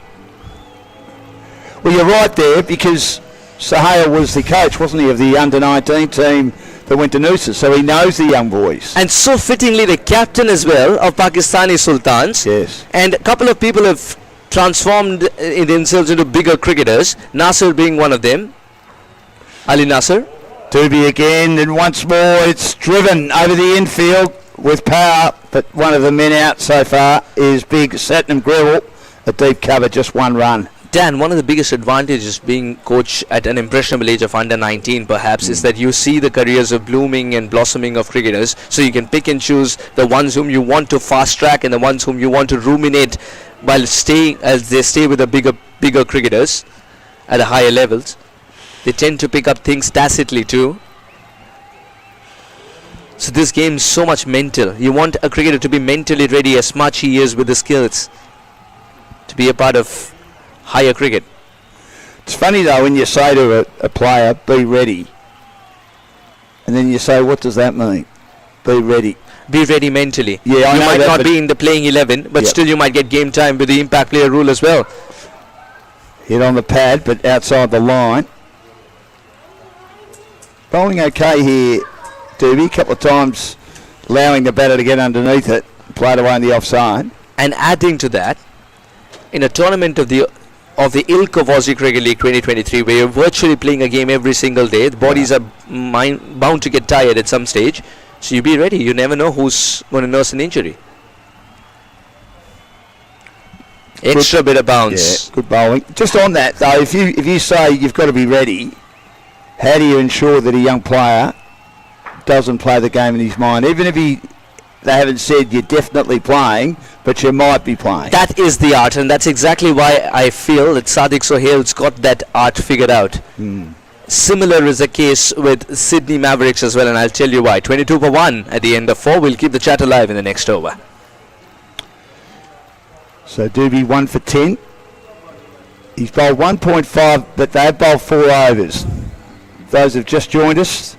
Well, you're right there, because Sohail was the coach, wasn't he, of the under-19 team that went to Noosa, so he knows the young boys. And so fittingly the captain as well of Pakistani Sultans. Yes. And a couple of people have transformed themselves into bigger cricketers, Nasser being one of them. Ali Nasser. Doobie again, and once more it's driven over the infield with power, but one of the men out so far is big Satnam Grewal. A deep cover, just 1 run. Dan, one of the biggest advantages being coach at an impressionable age of under 19 perhaps is that you see the careers of blooming and blossoming of cricketers, so you can pick and choose the ones whom you want to fast track and the ones whom you want to ruminate while staying, as they stay with the bigger cricketers at the higher levels. They tend to pick up things tacitly too. So this game is so much mental. You want a cricketer to be mentally ready as much he is with the skills to be a part of higher cricket. It's funny though when you say to a player, be ready, and then you say, what does that mean? Be ready. Be ready mentally. Yeah, I you know might that, not but be in the playing 11, but still you might get game time with the impact player rule as well. Hit on the pad, but outside the line. Bowling okay here, Doobie. A couple of times allowing the batter to get underneath it, played away in the offside. And adding to that, in a tournament of the ilk of Aussie Cricket League 2023, where you're virtually playing a game every single day, the bodies are bound to get tired at some stage, so you be ready. You never know who's going to nurse an injury. Extra bit of bounce. Yeah, good bowling. Just on that though, if you say you've got to be ready, how do you ensure that a young player doesn't play the game in his mind, even if they haven't said you're definitely playing, but you might be playing? That is the art, and that's exactly why I feel that Sadiq Sohail's got that art figured out. Similar is the case with Sydney Mavericks as well, and I'll tell you why. 22 for 1 at the end of 4. We'll keep the chat alive in the next over. So Doobie 1 for 10. He's bowled 1.5, but they've bowled 4 overs. Those have just joined us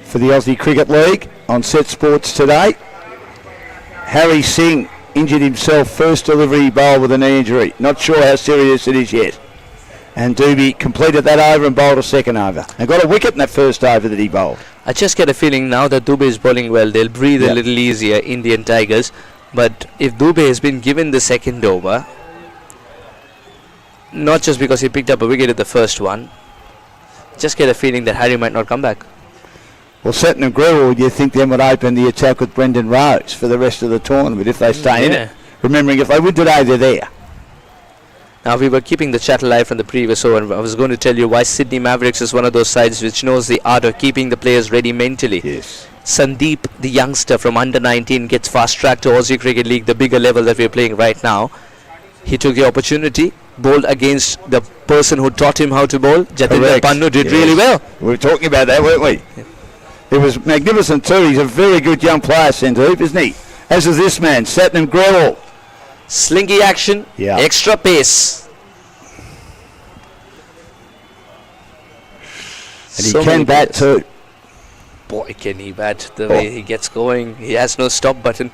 for the Aussie Cricket League on Set Sports today. Harry Singh injured himself, first delivery he bowled with a knee injury. Not sure how serious it is yet. And Doobie completed that over and bowled a second over. And got a wicket in that first over that he bowled. I just get a feeling now that Dubey is bowling well, they'll breathe a little easier, Indian Tigers. But if Dubey has been given the second over, not just because he picked up a wicket at the first one, just get a feeling that Harry might not come back. Well, Satnam Grewal, you think they would open the attack with Brendan Rose for the rest of the tournament if they stay in it? Remembering if they win today, they're there. Now, we were keeping the chat alive from the previous over, and I was going to tell you why Sydney Mavericks is one of those sides which knows the art of keeping the players ready mentally. Yes. Sandeep, the youngster from under 19, gets fast-tracked to Aussie Cricket League, the bigger level that we're playing right now. He took the opportunity, bowled against the person who taught him how to bowl. Jatinder Pannu did really well. We were talking about that, weren't we? It was magnificent too. He's a very good young player, Sandeep, isn't he? As is this man, Satnam Grewal. Slinky action, extra pace. And he can bat too. Boy, can he bat the way he gets going. He has no stop button.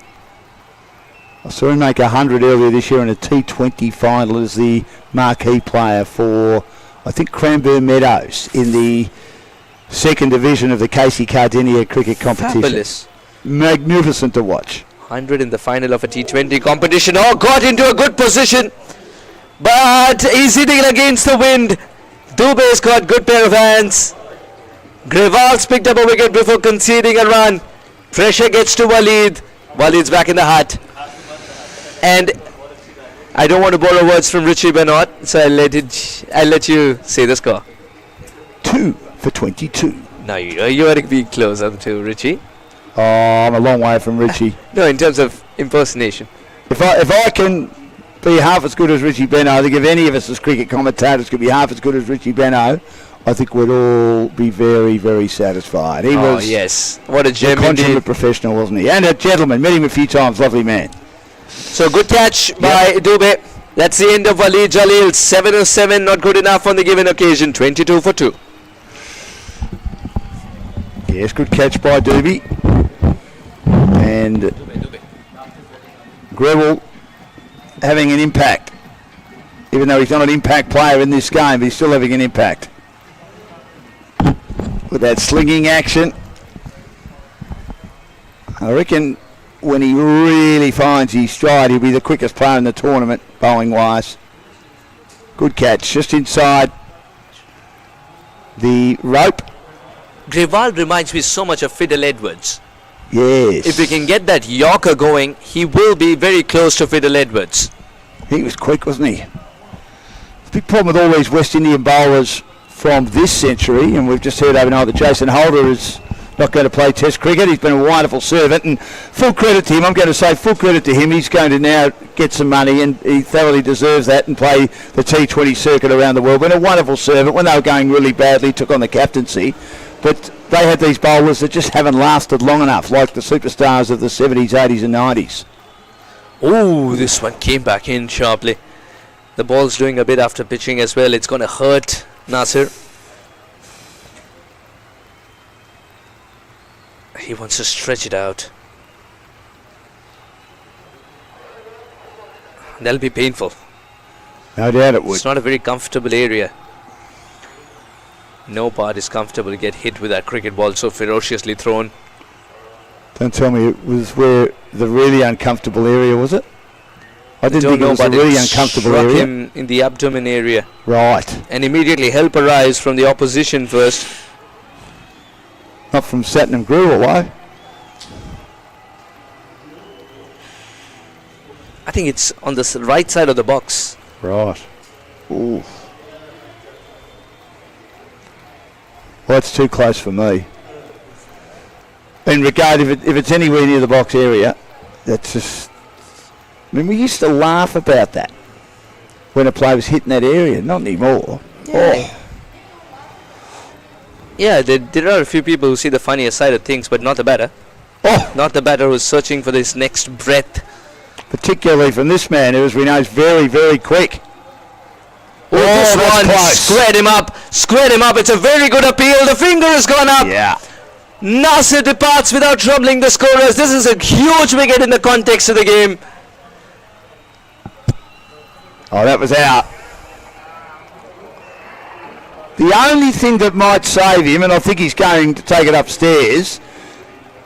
I saw him make 100 earlier this year in a T20 final as the marquee player for, I think, Cranbourne Meadows in the second division of the Casey Cardinia cricket competition. Fabulous. Magnificent to watch. 100 in the final of a T20 competition. Oh, got into a good position. But he's hitting against the wind. Dubey's got good pair of hands. Grewal's picked up a wicket before conceding a run. Pressure gets to Waleed. Waleed's back in the hut. And I don't want to borrow words from Richie Benoit, so I'll let you say the score. 2 for 22. No, you are being closer to Richie. Oh, I'm a long way from Richie. No, in terms of impersonation. If I can be half as good as Richie Beno, I think if any of us as cricket commentators could be half as good as Richie Beno, I think we'd all be very, very satisfied. He was yes. What a a gem consummate indeed. professional, wasn't he? And a gentleman. Met him a few times. Lovely man. So good catch by Dubey. That's the end of Waleed Jalil. 7 of 7, not good enough on the given occasion. 22 for 2. Yes, good catch by Doobie. And Grewal having an impact. Even though he's not an impact player in this game, but he's still having an impact. With that slinging action. I reckon when he really finds his stride, he'll be the quickest player in the tournament, bowling-wise. Good catch, just inside the rope. Grewal reminds me so much of Fiddle Edwards. Yes. If we can get that Yorker going, he will be very close to Fiddle Edwards. He was quick, wasn't he? The big problem with all these West Indian bowlers from this century, and we've just heard overnight that Jason Holder is not going to play Test cricket. He's been a wonderful servant, and full credit to him. I'm going to say full credit to him. He's going to now get some money, and he thoroughly deserves that, and play the T20 circuit around the world. Been a wonderful servant. When they were going really badly, took on the captaincy, but they had these bowlers that just haven't lasted long enough, like the superstars of the 70s, 80s and 90s. Oh, this one came back in sharply. The ball's doing a bit after pitching as well. It's going to hurt Nasir. He wants to stretch it out. That'll be painful. No doubt it would. It's not a very comfortable area. No part is comfortable to get hit with that cricket ball so ferociously thrown. Don't tell me it was where the really uncomfortable area, was it? I didn't think it was a really uncomfortable struck area. him in the abdomen area. Right. And immediately help arrives from the opposition first. Not from Satnam Grewal, eh? I think it's on the right side of the box. Right. Ooh. Well, that's too close for me. In regard, if it's anywhere near the box area, that's just... I mean, we used to laugh about that when a player was hitting that area. Not anymore. Yeah. Oh. Yeah, there are a few people who see the funnier side of things, but not the batter. Oh. Not the batter who's searching for this next breath. Particularly from this man who, as we know, is very, very quick. Oh, this that's one close. squared him up. Squared him up. It's a very good appeal. The finger has gone up. Yeah. Nasir departs without troubling the scorers. This is a huge wicket in the context of the game. Oh, that was out. The only thing that might save him, and I think he's going to take it upstairs,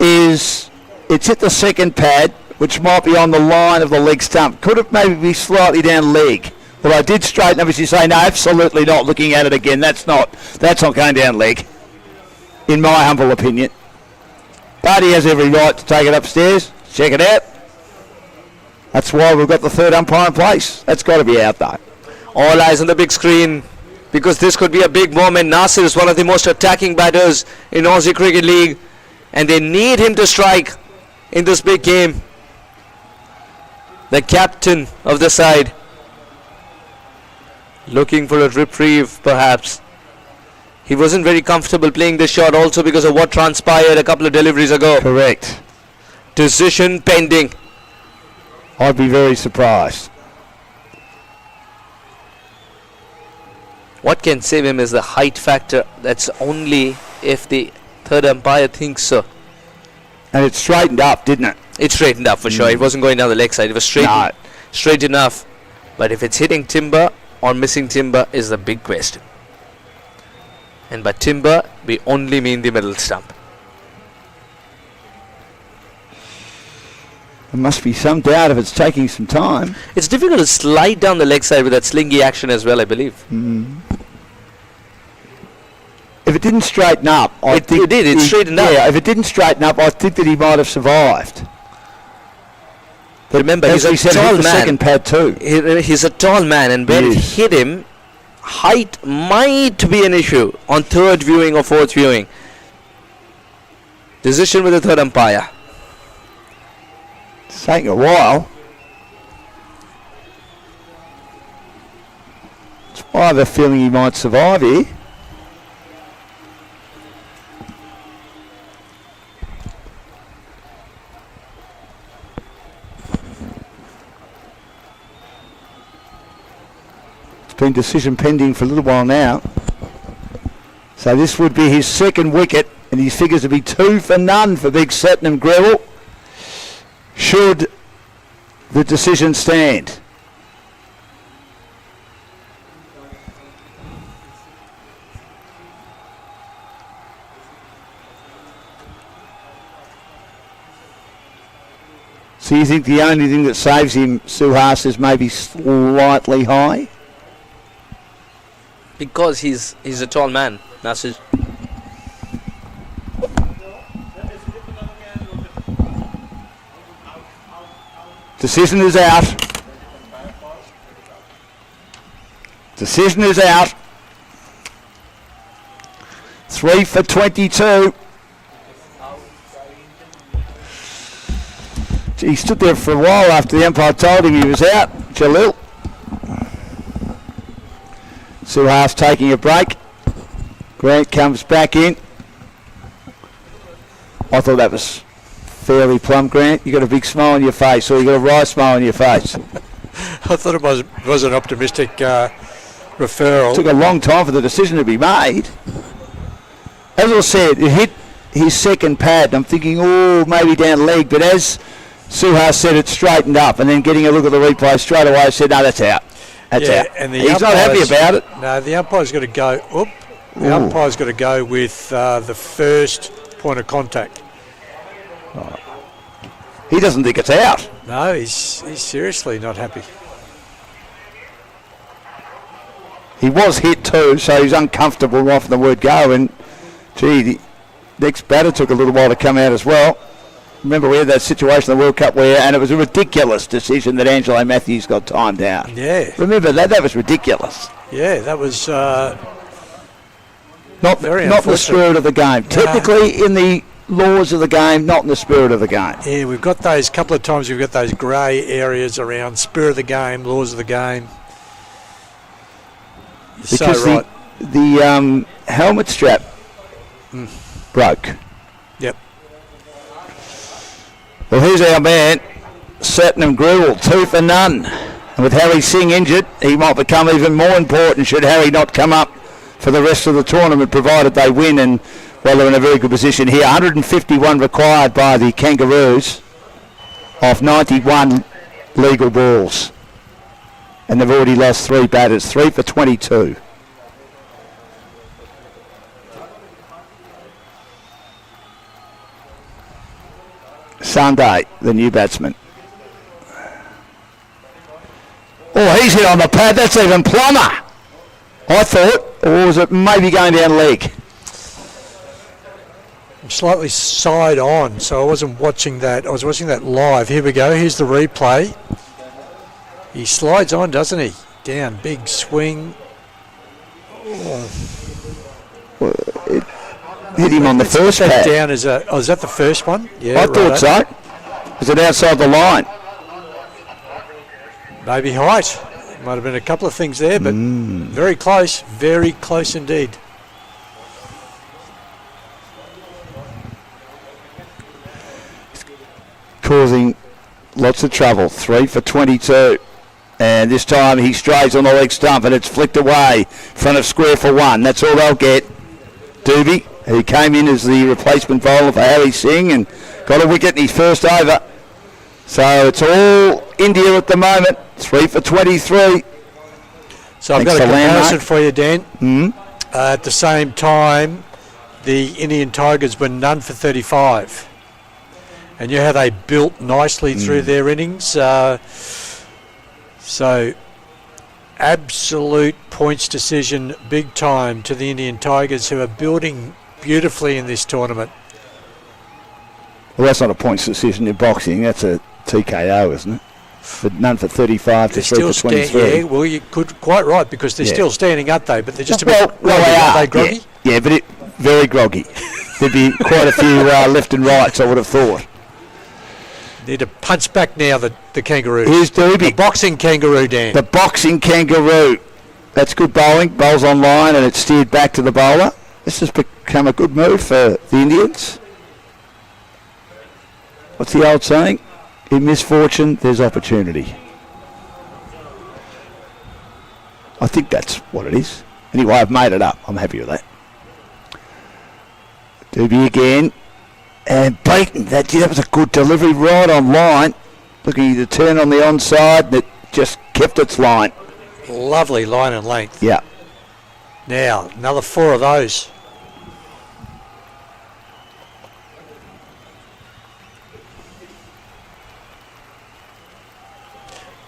is it's hit the second pad, which might be on the line of the leg stump. Could it maybe be slightly down leg? Well, I did straighten up as you say, no, absolutely not. Looking at it again, that's not going down leg, in my humble opinion. But he has every right to take it upstairs. Check it out. That's why we've got the third umpire in place. That's got to be out, though. All eyes on the big screen, because this could be a big moment. Nasir is one of the most attacking batters in Aussie Cricket League, and they need him to strike in this big game. The captain of the side, looking for a reprieve, perhaps. He wasn't very comfortable playing this shot also because of what transpired a couple of deliveries ago. Correct. Decision pending. I'd be very surprised. What can save him is the height factor. That's only if the third umpire thinks so. And it straightened up, didn't it? It straightened up for sure. It wasn't going down the leg side. It was straight enough. But if it's hitting timber or missing timber is the big question. And by timber, we only mean the middle stump. There must be some doubt if it's taking some time. It's difficult to slide down the leg side with that slingy action as well, I believe. If it didn't straighten up, It did. It straightened up. Yeah, if it didn't straighten up, I think that he might have survived. But remember, As he's we a said, tall hit the man. second pad too. He's a tall man, and when it Yes. hit him, height might be an issue on third viewing or fourth viewing. Decision with the third umpire. It's taking a while. I have a feeling he might survive here. It's been decision pending for a little while now. So this would be his second wicket, and he figures to be 2 for none for big Satnam Grewal. Should the decision stand? So you think the only thing that saves him, Suhas, is maybe slightly high? Because he's a tall man, Nasir. Decision is out. Decision is out. 3 for 22. He stood there for a while after the umpire told him he was out, Jalil. Suhas taking a break. Grant comes back in. I thought that was fairly plumb, Grant. You got a big smile on your face, or you got a wry smile on your face. I thought it was an optimistic referral. Took a long time for the decision to be made. As I said, it hit his second pad. I'm thinking, oh, maybe down leg, but as Suhas said, it straightened up, and then getting a look at the replay straight away, said, no, that's out. That's out. And he's not happy about it. No, the umpire's got to go. The umpire's got to go with the first point of contact. He doesn't think it's out. No, he's seriously not happy. He was hit too, so he's uncomfortable right from the word go. And, gee, the next batter took a little while to come out as well. Remember, we had that situation in the World Cup and it was a ridiculous decision that Angelo Matthews got timed out. Yeah. Remember that? That was ridiculous. Yeah, that was Not the spirit of the game. Technically, in the laws of the game, not in the spirit of the game. Yeah, we've got those couple of times. We've got those grey areas around spirit of the game, laws of the game. You're Because so right. the helmet strap broke. Yep. Well, here's our man, Satnam Grewal, 2 for none. And with Harry Singh injured, he might become even more important should Harry not come up for the rest of the tournament, provided they win. And, well, they're in a very good position here. 151 required by the Kangaroos off 91 legal balls. And they've already lost 3 batters, 3 for 22. Sunday, the new batsman. Oh, he's hit on the pad. That's even plumber, I thought. Or was it maybe going down leg? I'm slightly side on, so I wasn't watching that. I was watching that live. Here we go. Here's the replay. He slides on, doesn't he? Down, big swing. Well, it hit him on the first That pad. down is is that the first one? Yeah, I thought so. Was it outside the line? Maybe height. Might have been a couple of things there, but very close indeed. Causing lots of trouble. 3 for 22. And this time he strays on the leg stump and it's flicked away in front of square for 1. That's all they'll get. Doobie, who came in as the replacement bowler for Harry Singh and got a wicket in his first over. So it's all India at the moment. 3 for 23. So I've got a comparison for you, Dan. At the same time, the Indian Tigers were none for 35. And you know how they built nicely through their innings. So absolute points decision, big time, to the Indian Tigers, who are building beautifully in this tournament. Well, that's not a points decision in boxing. That's a TKO, isn't it? None for 35 to 3 for 23. Yeah, well, you could quite right, because they're still standing up, though, but they're just a well, bit groggy. Are they groggy? Yeah, but very groggy. There'd be quite a few left and rights, I would have thought. Need to punch back now, the Kangaroos. Here's Doobie. The boxing kangaroo, Dan. The boxing kangaroo. That's good bowling. Bowls on line and it's steered back to the bowler. This has become a good move for the Indians. What's the old saying? In misfortune, there's opportunity. I think that's what it is. Anyway, I've made it up. I'm happy with that. Doobie again. And beaten. That was a good delivery right on line. Looking to turn on the onside, and it just kept its line. Lovely line and length. Yeah. Now, another 4 of those.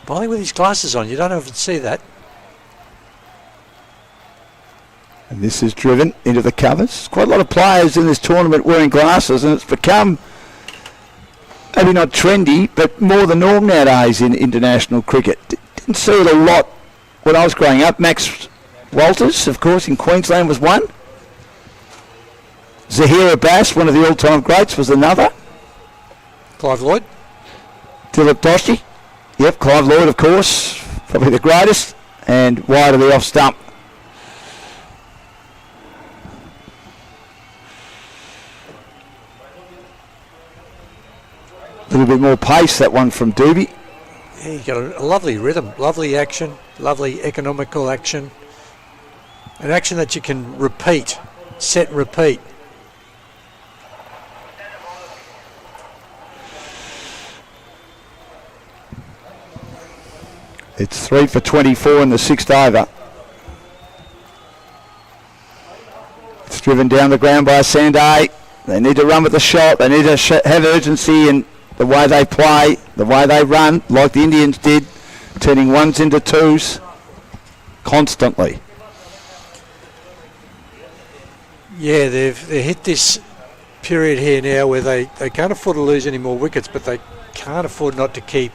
Bowling with his glasses on, you don't often see that. And this is driven into the covers. Quite a lot of players in this tournament wearing glasses, and it's become maybe not trendy, but more the norm nowadays in international cricket. Didn't see it a lot when I was growing up. Max Walters, of course, in Queensland was one. Zaheer Abbas, one of the all-time greats, was another. Clive Lloyd. Dilip Doshi. Yep, Clive Lloyd, of course, probably the greatest. And wide of the off stump. A little bit more pace, that one from Doobie. Yeah, you got a lovely rhythm, lovely action, lovely economical action. An action that you can repeat, set and repeat. It's 3 for 24 in the 6th over. It's driven down the ground by Sandai. They need to run with the shot. They need to have urgency in the way they play, the way they run, like the Indians did, turning ones into twos constantly. Yeah, they hit this period here now where they can't afford to lose any more wickets, but they can't afford not to keep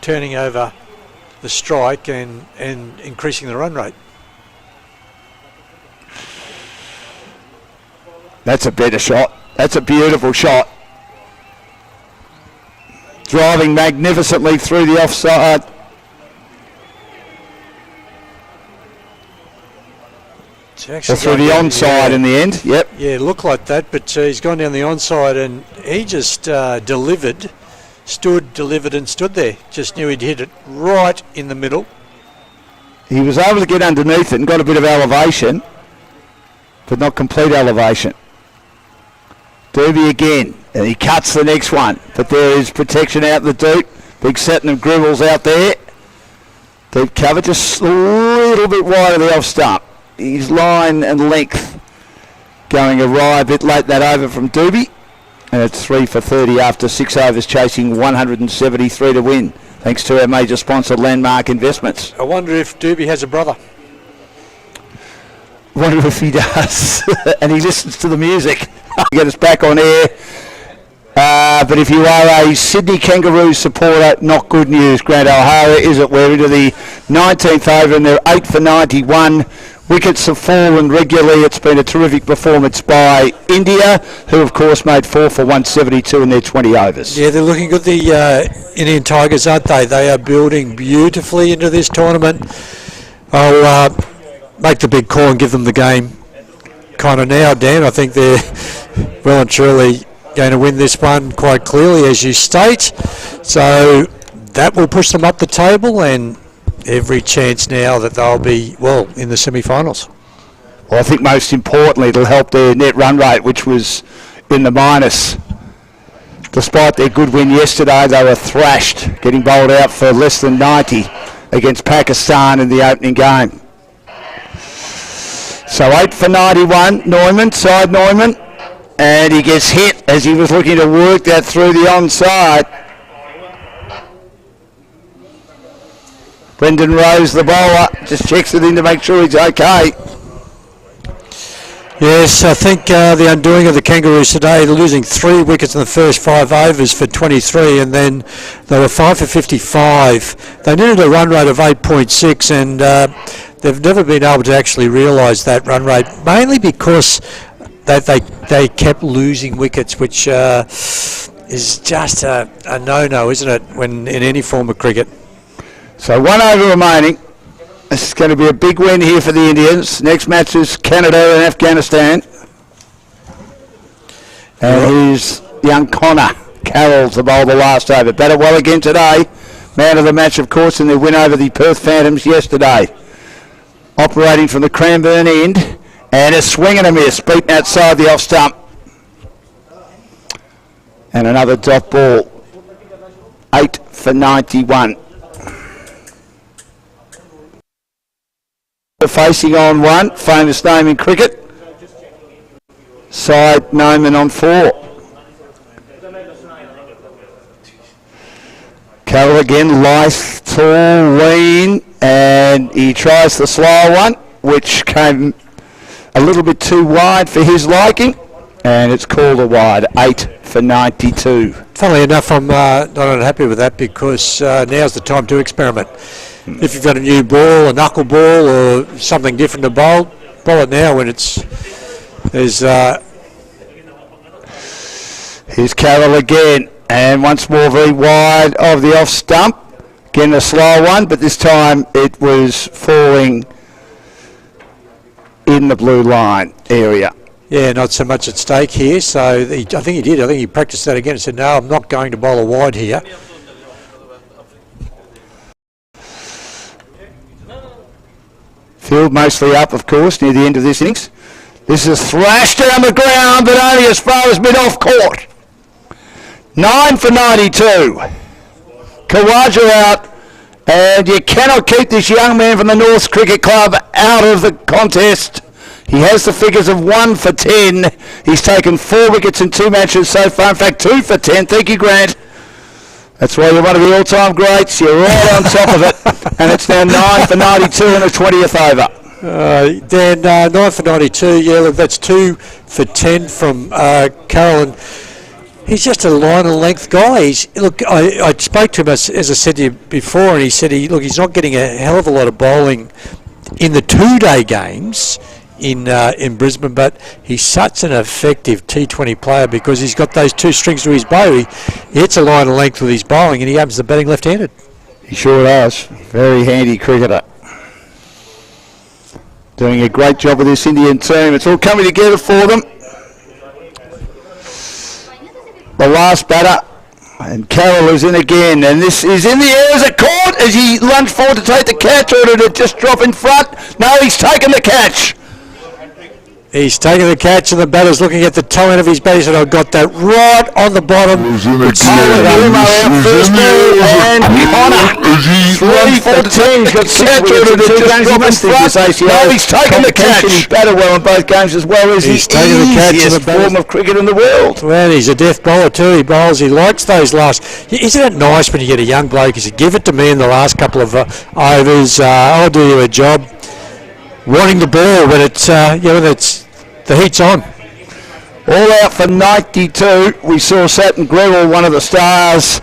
turning over the strike and increasing the run rate. That's a better shot. That's a beautiful shot. Driving magnificently through the offside. Or through the onside in the end, yep. Yeah, it looked like that, but he's gone down the onside and he just delivered and stood there. Just knew he'd hit it right in the middle. He was able to get underneath it and got a bit of elevation, but not complete elevation. Doobie again, and he cuts the next one, but there is protection out the deep. Big Satin of Gribbles out there. Deep cover, just a little bit wide of the off stump. His line and length going awry a bit late that over from Doobie. And it's 3 for 30 after 6 overs, chasing 173 to win, thanks to our major sponsor, Landmark Investments. I wonder if Doobie has a brother. Wonder if he does. And he listens to the music. Get us back on air. But if you are a Sydney Kangaroos supporter, not good news, Grant O'Hara, is it? We're into the 19th over and they're 8 for 91. Wickets have fallen regularly. It's been a terrific performance by India, who of course made 4 for 172 in their 20 overs. Yeah, they're looking good, the Indian Tigers, aren't they? They are building beautifully into this tournament. I'll make the big call and give them the game kind of now, Dan. I think they're well and truly going to win this one quite clearly, as you state. So that will push them up the table, and every chance now that they'll be, well, in the semi-finals. Well, I think most importantly it'll help their net run rate, which was in the minus. Despite their good win yesterday, they were thrashed, getting bowled out for less than 90 against Pakistan in the opening game. So 8 for 91, Neumann, side Neumann, and he gets hit as he was looking to work that through the onside. Brendan Rose, the bowler, just checks it in to make sure he's okay. Yes, I think the undoing of the Kangaroos today, they're losing 3 wickets in the first 5 overs for 23, and then they were 5 for 55. They needed a run rate of 8.6, and they've never been able to actually realise that run rate, mainly because they kept losing wickets, which is just a no-no, isn't it, when in any form of cricket? So 1 over remaining. This is going to be a big win here for the Indians. Next match is Canada and Afghanistan. And here's young Connor Carroll to bowl the last over. Batted well again today. Man of the match, of course, in their win over the Perth Phantoms yesterday. Operating from the Cranbourne end. And a swing and a miss. Beaten outside the off stump. And another dot ball. 8 for 91. Facing on 1, famous name in cricket. Side Noman on 4. Carroll again, lithe, tall, lean, and he tries the slower one, which came a little bit too wide for his liking, and it's called a wide, 8 for 92. Funnily enough, I'm not unhappy with that, because now's the time to experiment. If you've got a new ball, a knuckle ball, or something different to bowl it now when there's. Here's Carroll again, and once more very wide of the off stump. Again a slow one, but this time it was falling in the blue line area. Yeah, not so much at stake here. So I think he did. I think he practiced that again and said, no, I'm not going to bowl a wide here. Field mostly up, of course, near the end of this innings. This is thrashed down the ground, but only as far as mid-off court. 9 for 92. Khawaja out, and you cannot keep this young man from the North Cricket Club out of the contest. He has the figures of 1 for 10. He's taken 4 wickets in 2 matches so far. In fact, 2 for 10. Thank you, Grant. That's why you're one of the all-time greats. You're right on top of it. And it's now 9 for 92 in the 20th over. Dan, 9 for 92. Yeah, look, that's 2 for 10 from Carroll. And he's just a line and length guy. I spoke to him, as I said to you before, and he said, he's not getting a hell of a lot of bowling in the 2-day games in Brisbane, but he's such an effective T20 player because he's got those 2 strings to his bow. He hits a line of length with his bowling, and he happens to batting left-handed. He sure does. Very handy cricketer. Doing a great job with this Indian team. It's all coming together for them. The last batter, and Carroll is in again, and this is in the air as a caught as he lunged forward to take the catch, or did it just drop in front? No, he's taken the catch. He's taking the catch, and the batter's looking at the toe end of his bat. He said, I got that right on the bottom. And Connor, 3 for 10. He's got 6 wickets in 2 games. He must think this ACL. No, he's taken the catch. He batted well in both games as well as he's taken the catch in the form of cricket in the world. Well, he's a death bowler too. He bowls. He likes those last. Isn't it nice when you get a young bloke? He said, give it to me in the last couple of overs. I'll do you a job. Wanting the ball when it's the heat's on. All out for 92. We saw Saturn Grewal, one of the stars,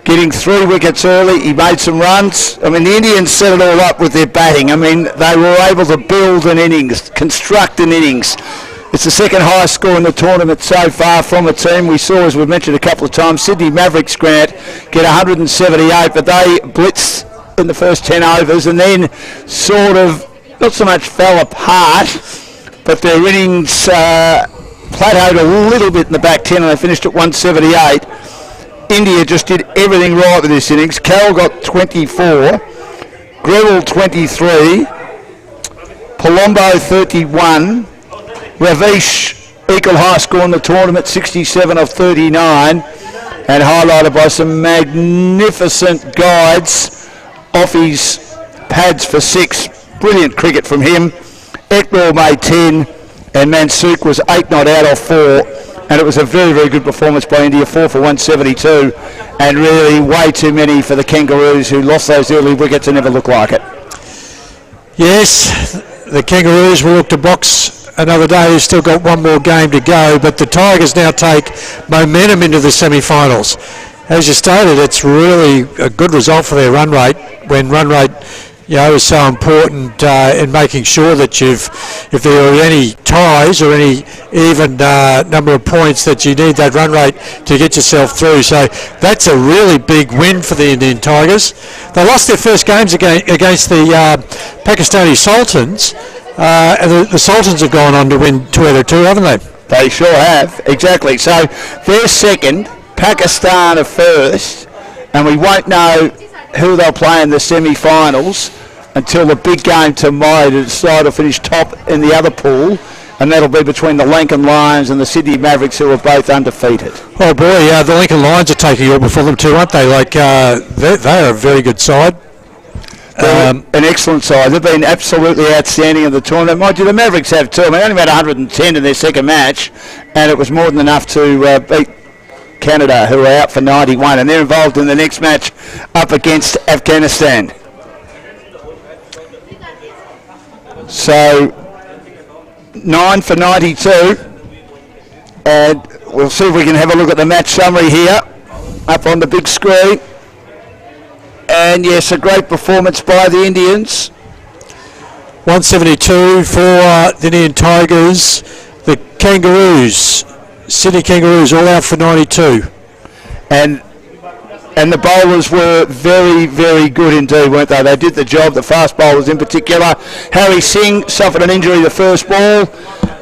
getting 3 wickets early. He made some runs. I mean, the Indians set it all up with their batting. I mean, they were able to build an innings, construct an innings. It's the second highest score in the tournament so far from a team. We saw, as we've mentioned a couple of times, Sydney Mavericks, Grant, get 178, but they blitzed in the first 10 overs and then sort of not so much fell apart, but their innings plateaued a little bit in the back 10 and they finished at 178. India just did everything right with this innings. Carroll got 24, Grewal 23, Palombo 31, Ravish equal high score in the tournament, 67 of 39, and highlighted by some magnificent guides off his pads for 6. Brilliant cricket from him. Ekbal made 10 and Mansook was 8 not out of 4. and it was a very, very good performance by India, 4 for 172, and really way too many for the Kangaroos, who lost those early wickets and never looked like it. Yes, the Kangaroos will look to box another day. They've still got one more game to go, but the Tigers now take momentum into the semi-finals. As you stated, it's really a good result for their run rate, when run rate, you know, is so important in making sure that if there are any ties or any even number of points, that you need that run rate to get yourself through. So that's a really big win for the Indian Tigers. They lost their first games against the Pakistani Sultans, and the Sultans have gone on to win 2 out of 2, haven't they? They sure have, exactly. So they're second, Pakistan are first, and we won't know who they'll play in the semi-finals until the big game tomorrow to decide to finish top in the other pool, and that'll be between the Lankan Lions and the Sydney Mavericks, who are both undefeated. Oh boy, the Lincoln Lions are taking all before them too, aren't they? Like they're a very good side. An excellent side. They've been absolutely outstanding in the tournament. Mind you, the Mavericks have too. I mean, they only made 110 in their second match, and it was more than enough to beat Canada, who are out for 91, and they're involved in the next match up against Afghanistan. So 9 for 92, and we'll see if we can have a look at the match summary here up on the big screen. And yes, a great performance by the Indians. 172 for the Indian Tigers. The Kangaroos, Sydney Kangaroos, all out for 92. And the bowlers were very, very good indeed, weren't they? They did the job, the fast bowlers in particular. Harry Singh suffered an injury the first ball.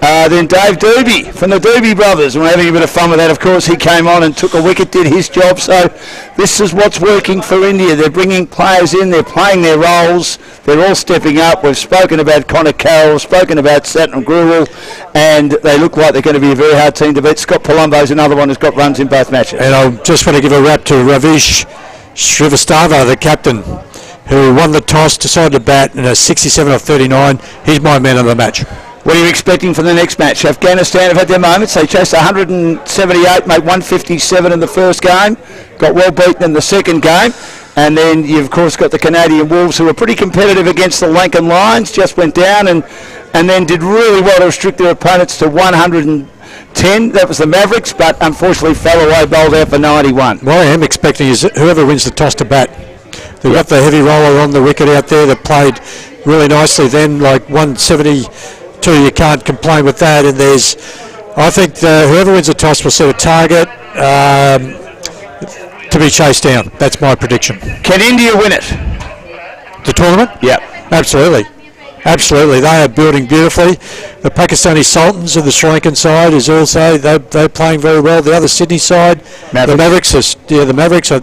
Then Dave Doobie from the Doobie brothers, and we're having a bit of fun with that. Of course, he came on and took a wicket, did his job. So this is what's working for India. They're bringing players in, they're playing their roles, they're all stepping up. We've spoken about Connor Carroll, spoken about Satnam Grewal, and they look like they're going to be a very hard team to beat. Scott Palumbo's another one who's got runs in both matches. And I just want to give a rap to Ravish Srivastava, the captain, who won the toss, decided to bat in a 67 off 39. He's my man of the match. What are you expecting from the next match? Afghanistan have had their moments. They chased 178, made 157 in the first game, got well beaten in the second game. And then you've, of course, got the Canadian Wolves, who were pretty competitive against the Lankan Lions, just went down and then did really well to restrict their opponents to 110. That was the Mavericks, but unfortunately fell away, bowled out for 91. What I am expecting is whoever wins the toss to bat. They've got the heavy roller on the wicket out there that played really nicely then, like 172. You can't complain with that. And I think whoever wins the toss will set a target to be chased down. That's my prediction. Can India win it? The tournament? Yep. Absolutely. Absolutely. They are building beautifully. The Pakistani Sultans of the Sri Lankan side is also, they're playing very well. The other Sydney side, the Mavericks are,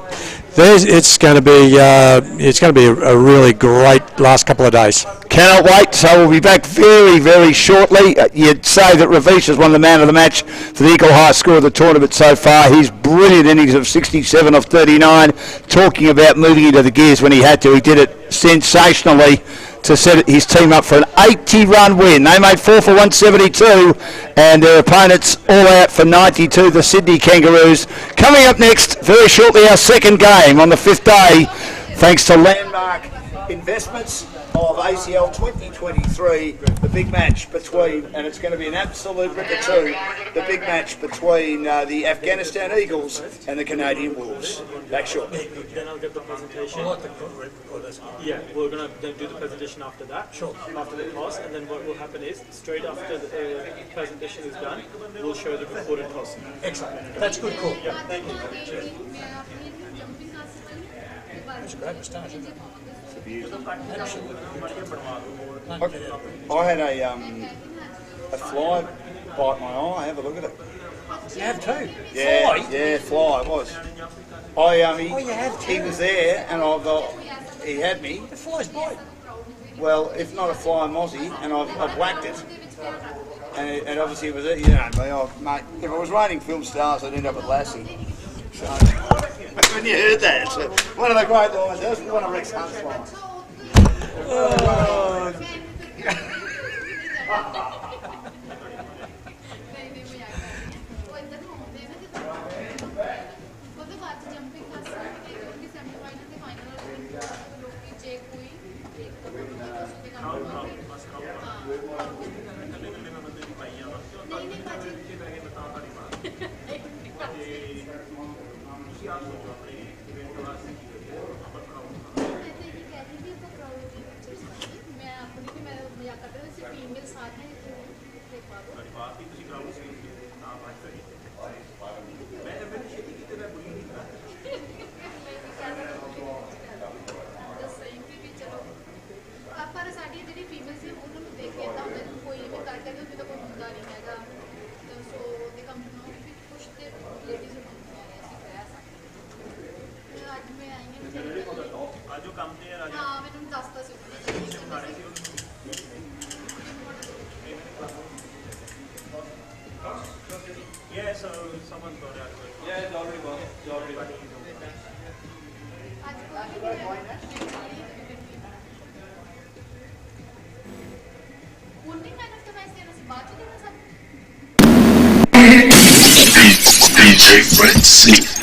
it's going to be a really great last couple of days. Cannot wait. So we'll be back very, very shortly. You'd say that Ravish has won the man of the match for the equal highest score of the tournament so far. His brilliant innings of 67 off 39, talking about moving into the gears when he had to. He did it sensationally to set his team up for an 80-run win. They made 4 for 172, and their opponents all out for 92, the Sydney Kangaroos. Coming up next, very shortly, our second game on the 5th day, thanks to Landmark Investments of ACL 2023, the big match between, and it's going to be an absolute ripper too, the big match between the Afghanistan Eagles and the Canadian Wolves. Back shortly. Then I'll get the presentation. Yeah, we're going to then do the presentation after that. Sure. After the toss, and then what will happen is, straight after the presentation is done, we'll show the recorded toss. Excellent. That's good call. Yeah, thank you. Cheers. That's a great moustache, isn't it? I had a fly bite my eye. Have a look at it. You have too? Yeah, Fly? yeah, fly. It was. He was there, and he had me. The flies bite. Well, if not a fly mozzie, and I've whacked it. And obviously it was, you know, mate, if it was raining film stars, I'd end up at Lassie. So, when you heard that, it's one of the great lines. That was one of Rex Hunt's lines. Oh. Yeah, so someone's got it. Yeah, it's already gone. It's already gone. DJ Fred C.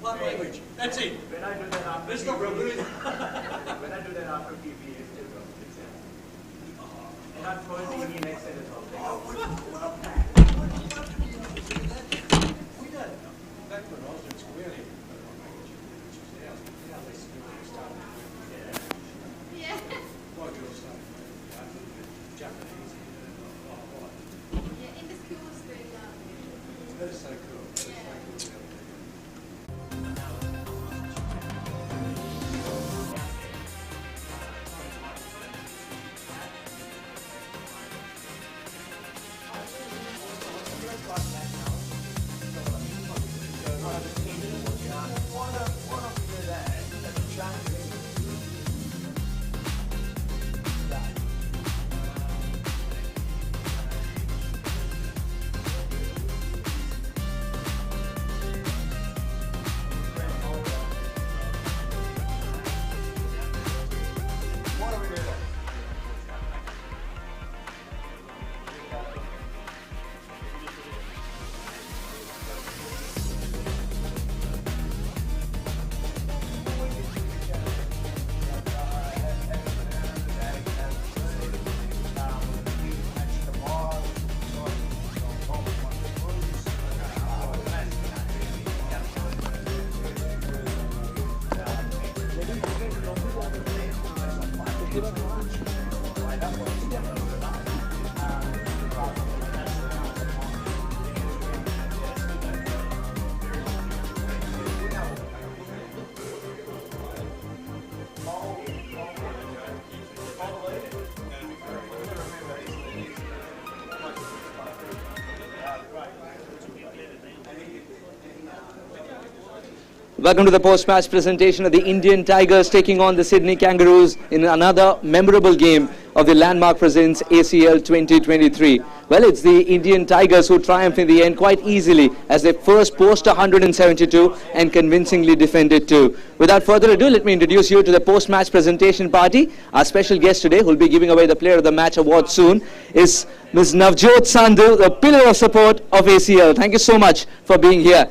One language. That's it. When I do that after Let's not remove it. when I do that after PPA, it's still wrong. Not first thing in Excel is all. We don't. Back when I was in school, we only had one language, which was ours. Now they started Yeah. like your stuff. Japanese. Yeah, in the schools they That is so cool. That is so cool. Welcome to the post-match presentation of the Indian Tigers taking on the Sydney Kangaroos in another memorable game of the Landmark Presents ACL 2023. Well, it's the Indian Tigers who triumphed in the end quite easily as they first post 172 and convincingly defended too. Without further ado, let me introduce you to the post-match presentation party. Our special guest today, who will be giving away the Player of the Match award soon, is Ms. Navjot Sandhu, the pillar of support of ACL. Thank you so much for being here.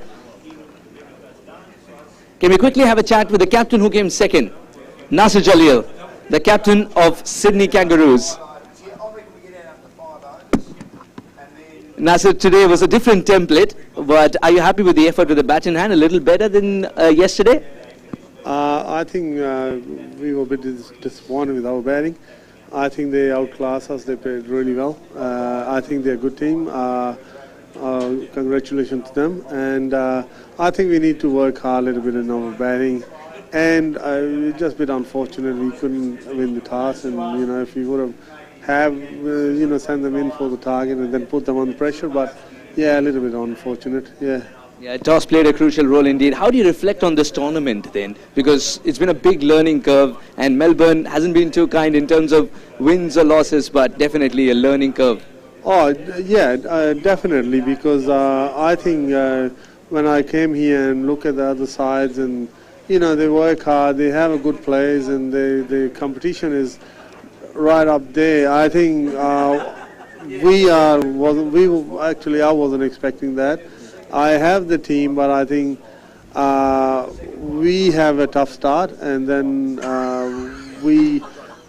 Can we quickly have a chat with the captain who came second, Nasir Jalil, the captain of Sydney Kangaroos. Nasir, today was a different template, but are you happy with the effort with the bat in hand? A little better than yesterday? I think we were a bit disappointed with our batting. I think they outclassed us. They played really well. I think they're a good team. Congratulations to them. And I think we need to work hard a little bit in our batting. And it's just a bit unfortunate we couldn't win the toss. And if we would have sent them in for the target and then put them under pressure. But yeah, a little bit unfortunate. Yeah. Yeah, toss played a crucial role indeed. How do you reflect on this tournament then? Because it's been a big learning curve, and Melbourne hasn't been too kind in terms of wins or losses, but definitely a learning curve. Oh, yeah, definitely, because I think when I came here and look at the other sides and they work hard, they have a good players, and the competition is right up there. I think I wasn't expecting that. I have the team, but I think we have a tough start, and then we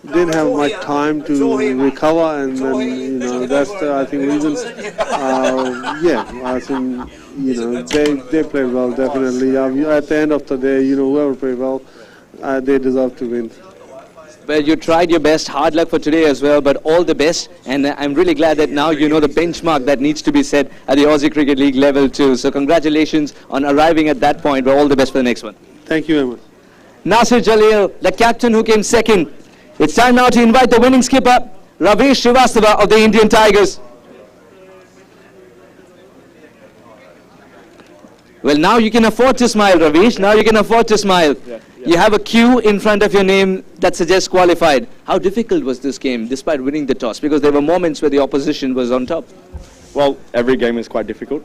didn't have much time to recover, and then that's the, I think, reason. I think they played well, definitely. At the end of the day, whoever played well, they deserve to win. Well, you tried your best. Hard luck for today as well, but all the best. And I'm really glad that now you know the benchmark that needs to be set at the Aussie Cricket League level too. So congratulations on arriving at that point, but all the best for the next one. Thank you very much. Nasir Jalil, the captain who came second. It's time now to invite the winning skipper, Ravish Srivastava of the Indian Tigers. Well, now you can afford to smile, Ravish. Now you can afford to smile. You have a Q in front of your name that suggests qualified. How difficult was this game, despite winning the toss? Because there were moments where the opposition was on top. Well, every game is quite difficult.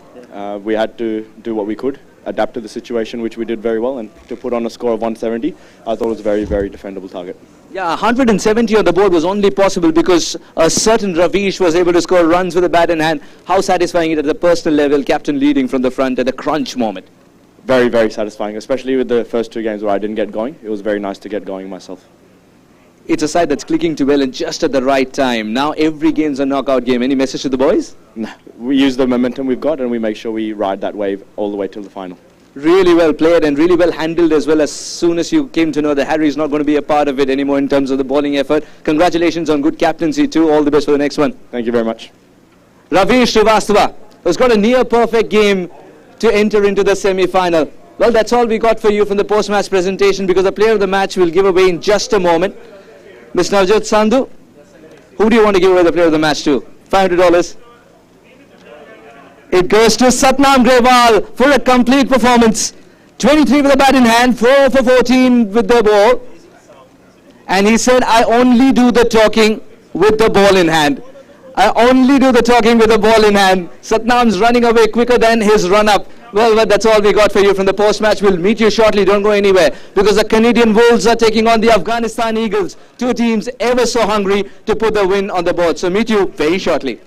We had to do what we could, adapt to the situation, which we did very well, and to put on a score of 170, I thought it was a very, very defendable target. Yeah, 170 on the board was only possible because a certain Ravish was able to score runs with a bat in hand. How satisfying it at the personal level, captain leading from the front at a crunch moment? Very, very satisfying, especially with the first two games where I didn't get going. It was very nice to get going myself. It's a side that's clicking to well and just at the right time. Now every game's a knockout game. Any message to the boys? No, we use the momentum we've got and we make sure we ride that wave all the way till the final. Really well played and really well handled as well. As soon as you came to know that Harry's not going to be a part of it anymore in terms of the bowling effort. Congratulations on good captaincy too. All the best for the next one. Thank you very much. Ravish Srivastava has got a near perfect game to enter into the semi-final. Well, that's all we got for you from the post-match presentation, because the player of the match will give away in just a moment. Ms. Navjot Sandhu, who do you want to give away the player of the match to? $500. It goes to Satnam Grewal for a complete performance. 23 with the bat in hand, 4 for 14 with the ball. And he said, I only do the talking with the ball in hand. I only do the talking with the ball in hand. Satnam's running away quicker than his run-up. Well, that's all we got for you from the post-match. We'll meet you shortly. Don't go anywhere, because the Canadian Wolves are taking on the Afghanistan Eagles. Two teams ever so hungry to put the win on the board. So meet you very shortly.